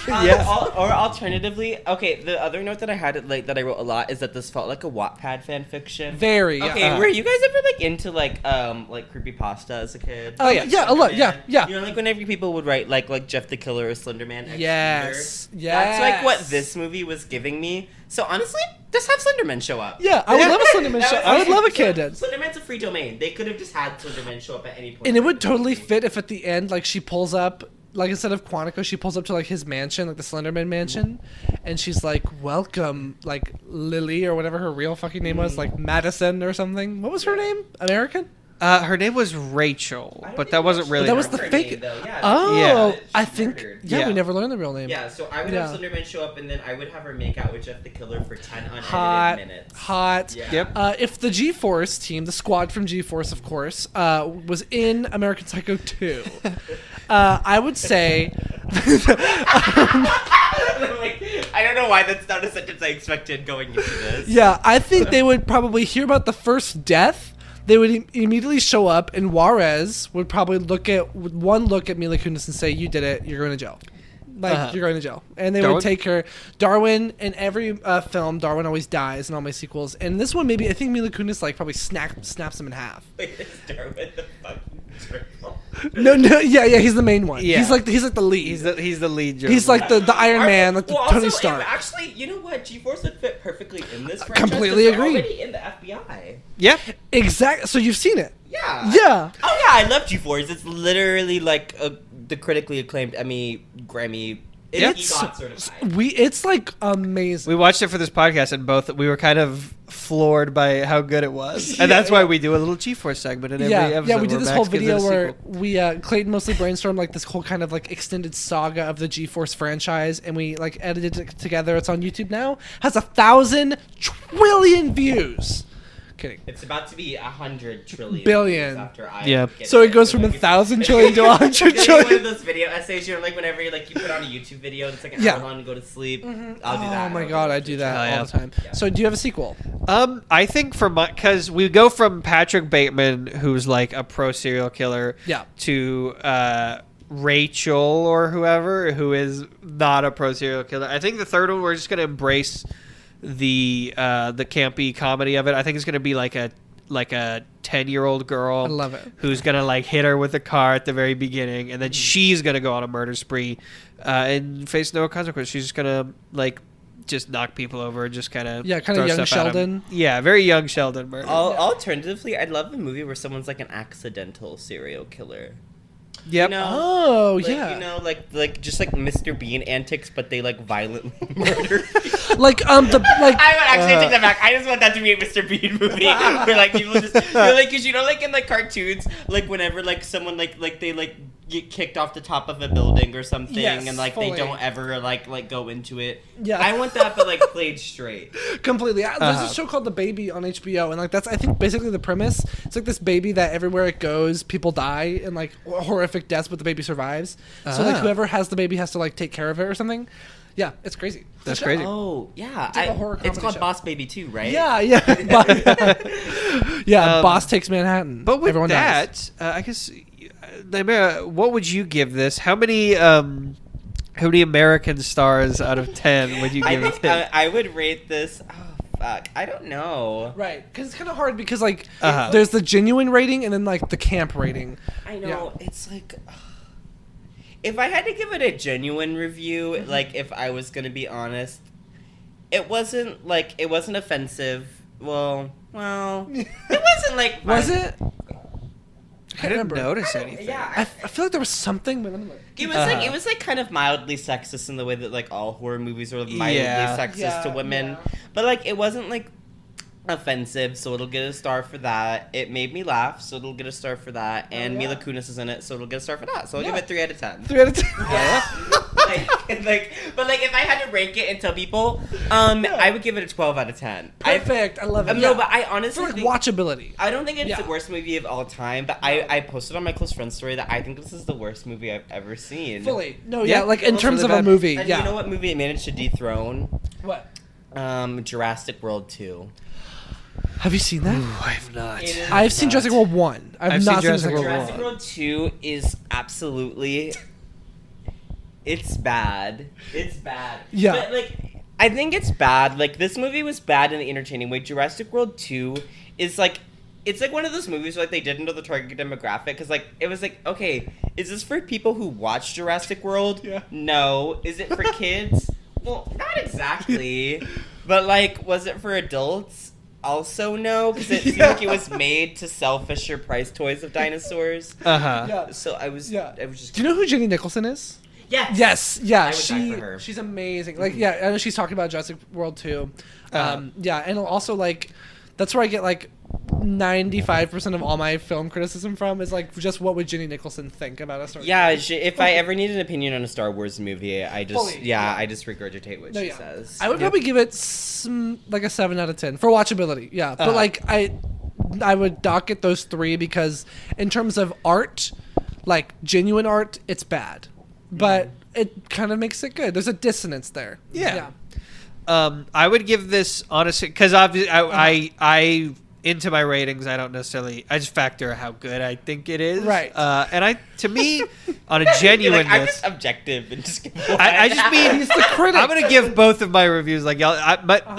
Or alternatively, okay, the other note that I had that I wrote a lot is that this felt like a Wattpad fan fiction. Very. Okay, were you guys ever like into like creepypasta as a kid? Oh yeah, a lot. Yeah. You know, like whenever people would write like Jeff the Killer or Slenderman. Yes. That's like what this movie was giving me. So honestly, just have Slenderman show up. Yeah, I would love a Slenderman show. I would love a kid. Slenderman's a free domain. They could have just had Slenderman show up at any point. And it would totally fit if at the end, like she pulls up like instead of Quantico, she pulls up to like his mansion, like the Slenderman mansion, and she's like, "Welcome, like Lily or whatever her real fucking name was, like Madison or something. What was her name? American? Her name was Rachel, but that wasn't really. That was her the name. fake. Though. Yeah, Oh, she I think. murdered. Yeah, we never learned the real name. Yeah, so I would have Slenderman show up, and then I would have her make out with Jeff the Killer for 10 unedited minutes. Hot. Yeah. Yep. If the G-Force team, the squad from G-Force, of course, was in American Psycho 2, I would say. I don't know why that's not a sentence I expected going into this. Yeah, I think they would probably hear about the first death. They would immediately show up, and Juarez would probably look at Mila Kunis and say, "You did it. You're going to jail. Like you're going to jail." And they would take her. Darwin in every film, Darwin always dies in all my sequels. And this one, maybe I think Mila Kunis like probably snaps him in half. Wait, is Darwin the fucking turtle? No, yeah, he's the main one. Yeah. He's like the lead. He's the lead. He's like the Iron Man, like the Tony Stark. Actually, you know what? G-Force would fit perfectly in this franchise. Completely agree. They're already in the FBI. Yep. Exactly. So you've seen it. Yeah. Yeah. Oh yeah, I love G-Force. It's literally like the critically acclaimed Emmy, Grammy. It's like amazing. We watched it for this podcast, and we were kind of floored by how good it was, and that's why we do a little G-Force segment in every episode. Yeah, we did this Max whole gives it video a where sequel. we Clayton mostly brainstormed like this whole kind of like extended saga of the G-Force franchise, and we like edited it together. It's on YouTube now. Has 1,000 trillion views. Kidding. It's about to be 100 trillion billion. After I get so it goes from 1,000 trillion to 100 trillion. One of those video essays, you know, like whenever you put on a YouTube video that's like an hour long to go to sleep. I'll do that. Oh my god, I do that all the time. Yeah. So do you have a sequel? I think because we go from Patrick Bateman, who's like a pro serial killer, to Rachel or whoever who is not a pro serial killer. I think the third one we're just gonna embrace the campy comedy of it. I think it's gonna be like a 10-year-old girl. I love it. Who's gonna like hit her with a car at the very beginning, and then she's gonna go on a murder spree, and face no consequence. She's just gonna like just knock people over and just kind of young Sheldon. Yeah, very young Sheldon murder. Alternatively, I'd love a movie where someone's like an accidental serial killer. Yep. You know, you know, like just like Mr. Bean antics, but they like violently murder people. I would actually take that back. I just want that to be a Mr. Bean movie where like people just because you know like in like cartoons, like whenever like someone like they like get kicked off the top of a building or something, and like fully. they don't ever like go into it. Yeah. I want that, but like played straight. Completely. There's a show called The Baby on HBO, and like that's I think basically the premise. It's like this baby that everywhere it goes, people die and like horrific deaths, but the baby survives. So like whoever has the baby has to like take care of it or something. Yeah, it's crazy. That's crazy. Oh yeah, It's like a horror it's called show. Boss Baby 2, right? Yeah. Boss takes Manhattan. But with everyone that, I guess, Nightmara, what would you give this? How many American stars out of 10 would you give it? I would rate this. Oh fuck, I don't know. Right, because it's kind of hard because like there's the genuine rating and then like the camp rating. I know it's like. If I had to give it a genuine review, like if I was gonna be honest, it wasn't offensive. Well, it wasn't like. Was it? I didn't notice anything. Yeah, I feel like there was something, but let me look. It was like kind of mildly sexist in the way that like all horror movies are mildly sexist to women, but like it wasn't like offensive, so it'll get a star for that. It made me laugh, so it'll get a star for that. And Mila Kunis is in it, so it'll get a star for that. So I'll give it 3 out of 10. 3 out of 10. But if I had to rank it and tell people, I would give it a 12 out of 10. Perfect. I love it. No, but I honestly for like watchability. I don't think it's the worst movie of all time, but I posted on my close friends story that I think this is the worst movie I've ever seen. Fully. No, like in terms of a movie. And you know what movie it managed to dethrone? What? Jurassic World 2. Have you seen that? Ooh, I have not. I've seen Jurassic World 1. I've not seen Jurassic World 1. Jurassic World 2 is absolutely... It's bad. It's bad. Yeah. But, like, I think it's bad. Like, this movie was bad in the entertaining way. Jurassic World 2 is, like... It's, like, one of those movies where, like, they didn't know the target demographic. Because, like, it was, like, okay, is this for people who watch Jurassic World? Yeah. No. Is it for kids? Well, not exactly. But, like, was it for adults? also no, because it seemed like it was made to sell Fisher Price toys of dinosaurs. Yeah. So I was just. Do you know who Jenny Nicholson is? Yes. Yes. Yeah. I would die for her. She's amazing. Like, yeah, I know she's talking about Jurassic World too. Yeah, and also like, that's where I get like 95% of all my film criticism from is like just what would Jenny Nicholson think about a Star Wars movie. If I ever need an opinion on a Star Wars movie, I just Fully, I just regurgitate what she says. I would probably give it like a 7 out of 10 for watchability. Yeah, but like I would dock it those 3 because in terms of art, like genuine art, it's bad, but it kind of makes it good. There's a dissonance there. Yeah. I would give this honestly because obviously I into my ratings, I just factor how good I think it is. Right. And to me, on a genuineness, I'm just objective and just. I just mean He's the critic. I'm gonna give both of my reviews like y'all.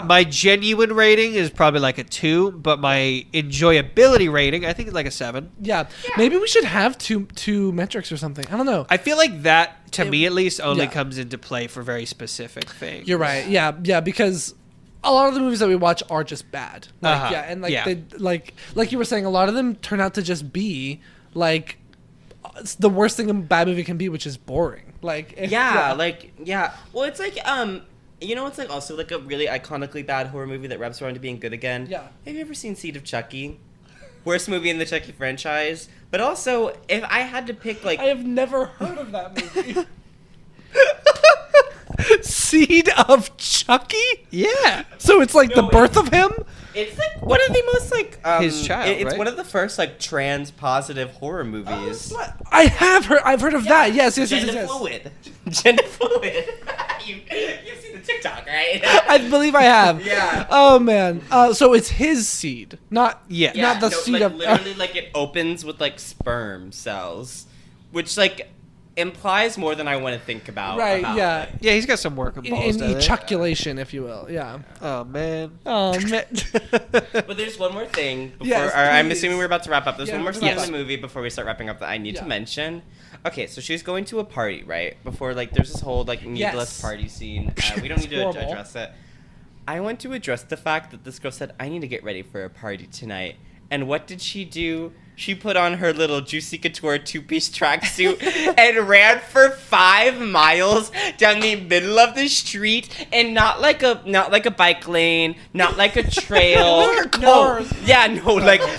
My genuine rating is probably like a 2, but my enjoyability rating I think is like a 7. Yeah. Maybe we should have two metrics or something. I don't know. I feel like that to me at least only comes into play for very specific things. You're right. Yeah, because a lot of the movies that we watch are just bad. Like, and like they like you were saying, a lot of them turn out to just be like the worst thing a bad movie can be, which is boring. Like Well, it's like it's like also like a really iconically bad horror movie that wraps around to being good again. Yeah. Have you ever seen Seed of Chucky? Worst movie in the Chucky franchise. But also, if I had to pick like I have never heard of that movie. Seed of Chucky? Yeah. So it's like the birth of him? It's like one of the most like his child. It's right? one of the first like trans positive horror movies. I've heard of that. Yes. Gender fluid. Gender fluid. You've seen the TikTok, right? I believe I have. Yeah. Oh man. So it's his seed, not not the seed like, of. Literally, like it opens with like sperm cells, which like implies more than I want to think about. Right. About Yeah. it. Yeah, he's got some work involved. In ejaculation, if you will. Yeah. Oh man. Oh man. But there's one more thing before. Yes, I'm please. assuming we're about to wrap up. There's one more stuff yes. in the movie before we start wrapping up that I need to mention. Okay, so she's going to a party, right? Before like there's this whole like needless party scene. We don't need to address it. I want to address the fact that this girl said, "I need to get ready for a party tonight." And what did she do? She put on her little Juicy Couture 2-piece tracksuit and ran for 5 miles down the middle of the street, and not like a bike lane, not like a trail.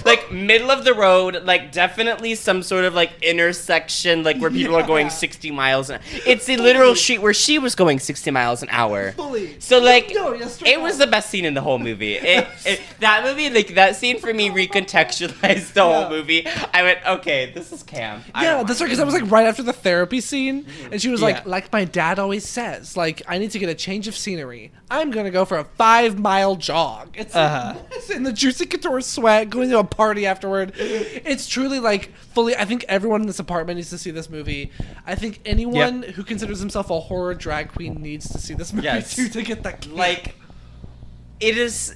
Like middle of the road, like definitely some sort of like intersection, like where people are going 60 miles an hour. It's the literal street where she was going 60 miles an hour. So like, it was the best scene in the whole movie. That movie, like that scene for me recontextualized the whole movie. I went, okay, this is camp. Yeah, that's right, because that was like right after the therapy scene, and she was like my dad always says, like, I need to get a change of scenery. I'm gonna go for a 5-mile jog. It's, it's in the Juicy Couture sweat, going to a party afterward. It's truly like fully. I think everyone in this apartment needs to see this movie. I think anyone who considers himself a horror drag queen needs to see this movie too, to get that. Like, it is.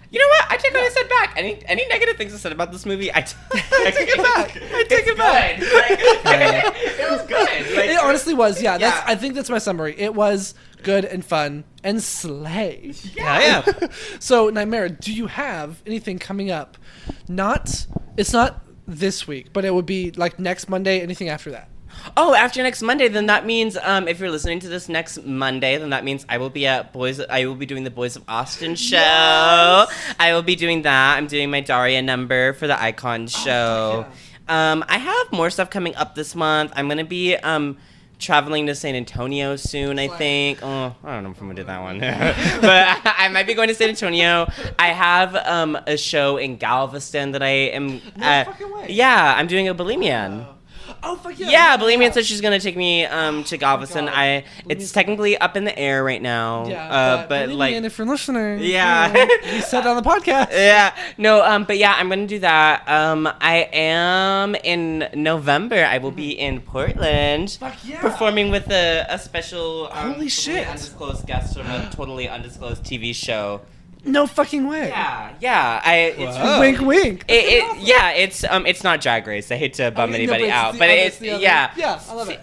You know what? I take what I said back. Any negative things I said about this movie, I take it back. I take it back. It was good. Like, it honestly was. Yeah, that's. I think that's my summary. It was good and fun and slay. Yeah. So, Nightmara, do you have anything coming up? It's not this week, but it would be like next Monday. Anything after that? Oh, after next Monday, then that means if you're listening to this next Monday, then that means I will be doing the Boys of Austin show. Yes. I will be doing that. I'm doing my Daria number for the Icon show. I have more stuff coming up this month. I'm gonna be traveling to San Antonio soon, I think. Oh, I don't know if I'm gonna do that one. But I might be going to San Antonio. I have a show in Galveston that I am. No fucking way. Yeah, I'm doing a Bulimian. Oh fuck yeah! Yeah, Bulimian said she's gonna take me to Galveston. It's technically up in the air right now. Yeah, but like, if you're listening, yeah, we said on the podcast. Yeah, no, but yeah, I'm gonna do that. I am in November. I will be in Portland, performing with a special holy shit undisclosed guest from a totally undisclosed TV show. No fucking way. Yeah. It's wink, wink. It's not Drag Race. I hate to bum anybody out, but it's Yeah, I love it.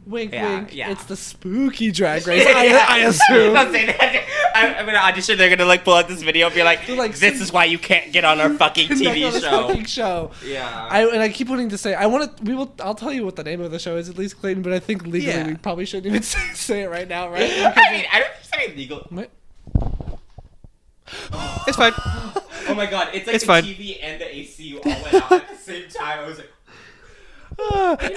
Wink, Yeah, wink. yeah. It's the spooky Drag Race. I assume. Don't say that. I'm gonna audition. They're gonna like pull out this video and be like, "This is why you can't get on our fucking TV show." Fucking show. Yeah. I keep wanting to say I'll tell you what the name of the show is, at least, Clayton. But I think legally we probably shouldn't even say it right now, right? I mean, I don't think it's any legal. What? It's fine. Oh my god, it's like It's the fine. TV and the AC all went out at the same time. I was like,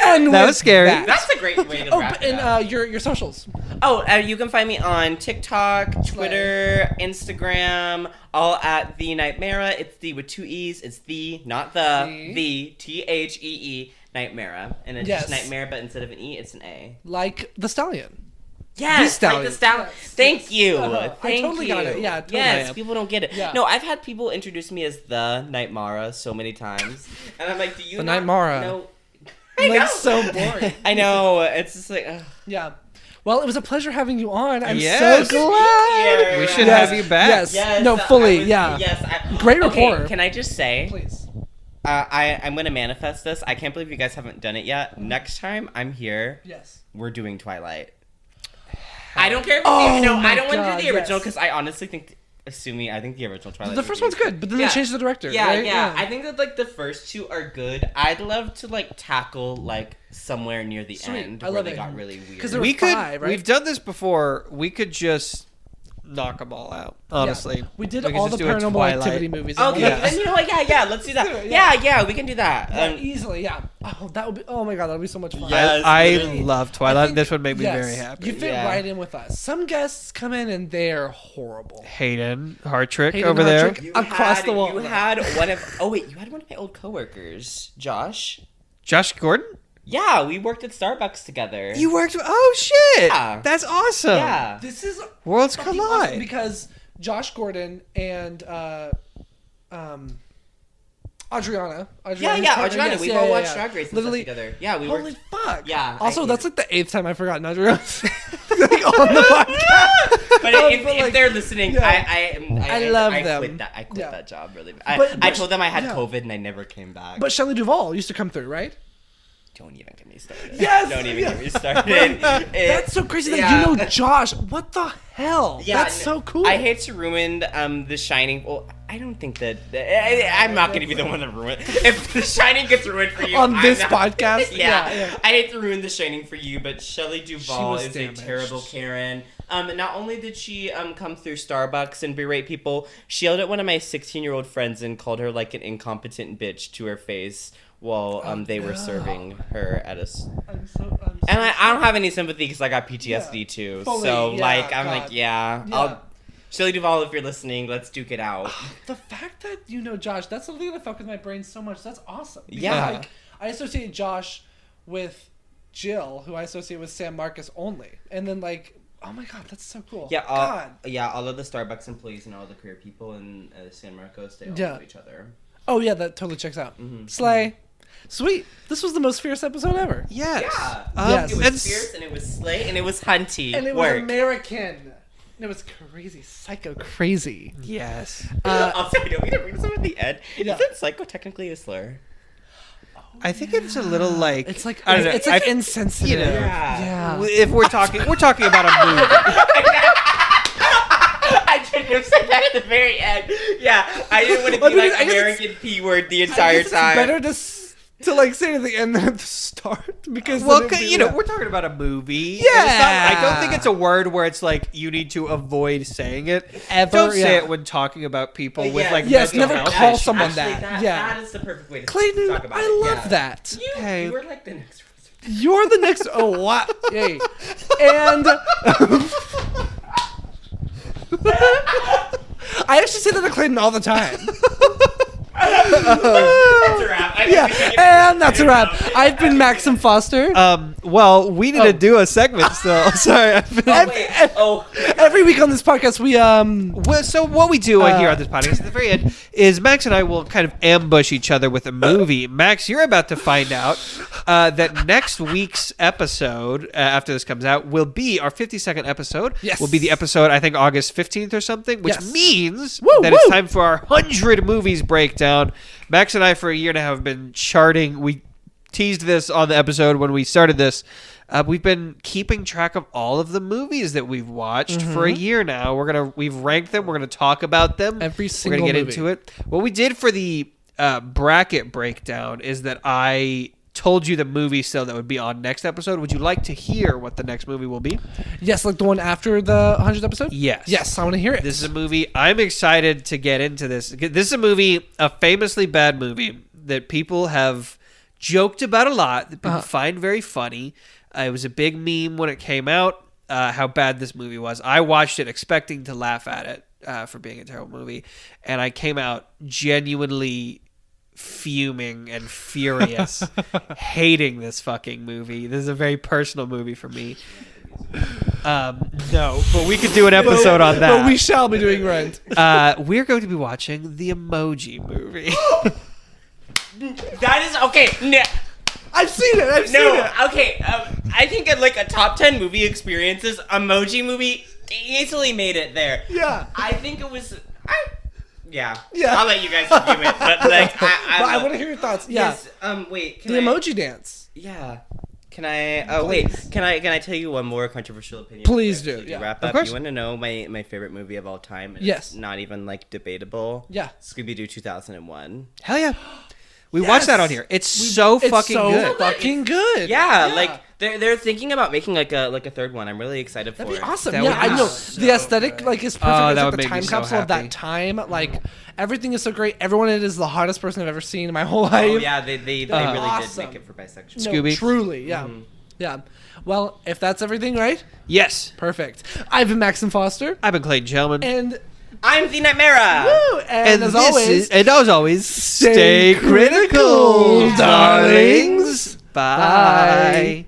And That was scary. that's a great way to wrap it up. and your socials. Oh, you can find me on TikTok, Twitter, Instagram, all at THEE NIGHTMARA. It's the with 2 E's. It's the, not the THEE NIGHTMARA. And it's just Nightmare, but instead of an E, it's an A. Like the Stallion. Yes, like the Stallion. Yes, Thank you. I Thank totally you. got it. Yeah, totally. Yes, people don't get it. Yeah. No, I've had people introduce me as the Nightmara so many times. And I'm like, do you The not Nightmara. know? I know. Like, so boring. I know. It's just like, ugh. Yeah. Well, it was a pleasure having you on. I'm Yes. so glad. We should Yes. have you back. Yes. Yes, No, fully. I was- Yeah. Yes. Great Okay, reporter. can I just say, Please. I'm going to manifest this. I can't believe you guys haven't done it yet. Next time I'm here, Yes. we're doing Twilight. I don't care if Oh no, my I don't want to God, do the original yes. because I honestly think, I think the original Twilight. The first movie one's is good, but then Yeah. they changed the director. Yeah, right? yeah. I think that like the first two are good. I'd love to like tackle like somewhere near the Sweet. end I where love they it. got really weird. 'Cause there We were could. 5, right? We've done this before. We could just knock them all out. Honestly, Yeah. We did could all just the do a Paranormal Twilight. Activity movies. in Okay, one. then you know what? Yeah, let's do that. do it, Yeah, we can do that. Yeah, easily, yeah. Oh, that would be. Oh my god, that would be so much fun. Yes. I literally. love Twilight. think- This would make me Yes, very happy. You fit Yeah. right in with us. Some guests come in and they're horrible. Hayden Hartrick Hayden over there. Hartrick. Across the wall. You had one of. Oh wait, you had one of my old coworkers, Josh. Josh Gordon. Yeah, we worked at Starbucks together. You worked. Oh shit! Yeah. That's awesome. Yeah. This is Worlds fucking collide. awesome because Josh Gordon and Adriana. Adriana. We've all watched Drag Race and Literally, stuff together. Yeah, we holy worked. fuck. Yeah, Also, I- that's like the 8th time I've forgotten Adriana. Like on the podcast. But if like, they're listening, yeah. I love I them. Quit that. I quit Yeah. that job really. But I told them I had yeah. COVID and I never came back. But Shelley Duvall used to come through, right? Don't even get me started. Yes! Don't even Yeah. get me started. That's so crazy that yeah. you know Josh. What the hell? Yeah, That's so cool. I hate to ruin The Shining. Well, I don't think that. I'm not going to be the one to ruin it. If The Shining gets ruined for you On I'm this not- podcast? yeah, Yeah. I hate to ruin The Shining for you, but Shelley Duvall was is damaged. a terrible Karen. Not only did she come through Starbucks and berate people, she yelled at one of my 16-year-old friends and called her like an incompetent bitch to her face while they were serving her at a. I'm so And I don't have any sympathy because I got PTSD Yeah. too. Fully, So yeah, like I'm God. like yeah. Yeah. Shelley Duvall, if you're listening, let's duke it out. The fact that you know Josh, that's something that fuck with my brain so much. That's awesome. Because, Yeah. like, I associate Josh with Jill, who I associate with Sam Marcus only. And then, like, oh my god, that's so cool. Yeah, God. all of the Starbucks employees and all the queer people in San Marcos, they all Yeah. know each other. Oh, yeah, that totally checks out. Mm-hmm. Slay. Sweet. This was the most fierce episode ever. Yes. Yeah, Yes. it and was fierce and it was slay and it was hunty. And it was work. American. And it was crazy. Psycho crazy. Yes. Also, you know, we didn't bring this up at the end. Yeah. Isn't psycho technically a slur? I think it's a little like It's like I don't know, it's like I- insensitive. you know, Yeah. If we're talking about a movie. I should have said that at the very end. Yeah, I didn't want to Well, be I mean, like I guess it's- American P word the I entire guess it's time. better to like say it at the end than at the start because Well, then it'd be- you know, yeah. we're talking about a movie. Yeah. And it's not, I don't think it's a word where it's like you need to avoid saying it. Ever, Don't say yeah. it when talking about people with like Yes, mental never health call issues. someone Actually, that. Yeah. that is the perfect way to Clayton, talk about it. I love Yeah. that. Hey. You were like the next person. You're the next. Oh wow! Yay! And I actually say that to Clayton all the time. That's a wrap. I Yeah, think we can- and that's a wrap. I've been Maxim Foster. Well, we need to do a segment still. Sorry. I've been- Oh, wait. Oh. Every week on this podcast, we Well, so what we do here on this podcast at the very end is Max and I will kind of ambush each other with a movie. Max, you're about to find out that next week's episode, after this comes out, will be our 52nd episode. Yes. Will be the episode, I think, August 15th or something, which Yes. means Woo, that woo. it's time for our 100 movies breakdown. Max and I, for a year and a half, have been charting. We teased this on the episode when we started this. We've been keeping track of all of the movies that we've watched for a year now. We've ranked them. We're gonna talk about them. Every single We're gonna get movie. into it. What we did for the bracket breakdown is that I told you the movie still that would be on next episode. Would you like to hear what the next movie will be? Yes, like the one after the 100th episode? Yes. Yes, I want to hear it. This is a movie. I'm excited to get into this. This is a movie, a famously bad movie that people have joked about a lot, that people find very funny. It was a big meme when it came out, how bad this movie was. I watched it expecting to laugh at it for being a terrible movie, and I came out genuinely fuming and furious, hating this fucking movie. This is a very personal movie for me. No, but we could do an episode on that. But we shall be doing Rent. We're going to be watching the Emoji Movie. That is okay. No, I've seen it. I've seen it. okay. I think in like a top 10 movie experiences, Emoji Movie easily made it there. Yeah. I think it was. Yeah. Yeah. I'll let you guys review it, but like I want to hear your thoughts. Yeah. Yes. Wait. The emoji dance. Yeah. Can I? Oh wait. Can I tell you one more controversial opinion? Please before I do, actually yeah. Wrap Of up. course. You want to know my favorite movie of all time? And Yes. It's not even like debatable. Yeah. Scooby-Doo 2001. Hell yeah. We watched that on here. It's so fucking good. Fucking good. Yeah, like they're thinking about making like a third one. I'm really excited for That'd be it. awesome. That yeah, would I be know. so The aesthetic good. like is perfect. Oh, It's that like would the make me time so capsule of happy. that time. Like everything is so great. Everyone in it is the hottest person I've ever seen in my whole life. Oh yeah, they really Awesome. did make it for bisexual. No, Scooby. truly, yeah. Yeah. Well, if that's everything, right? Yes. Perfect. I've been Maxim Foster. I've been Clayton Shellman. And I'm THEE NIGHTMARA. woo, and as always, as always, stay critical, darlings. Bye.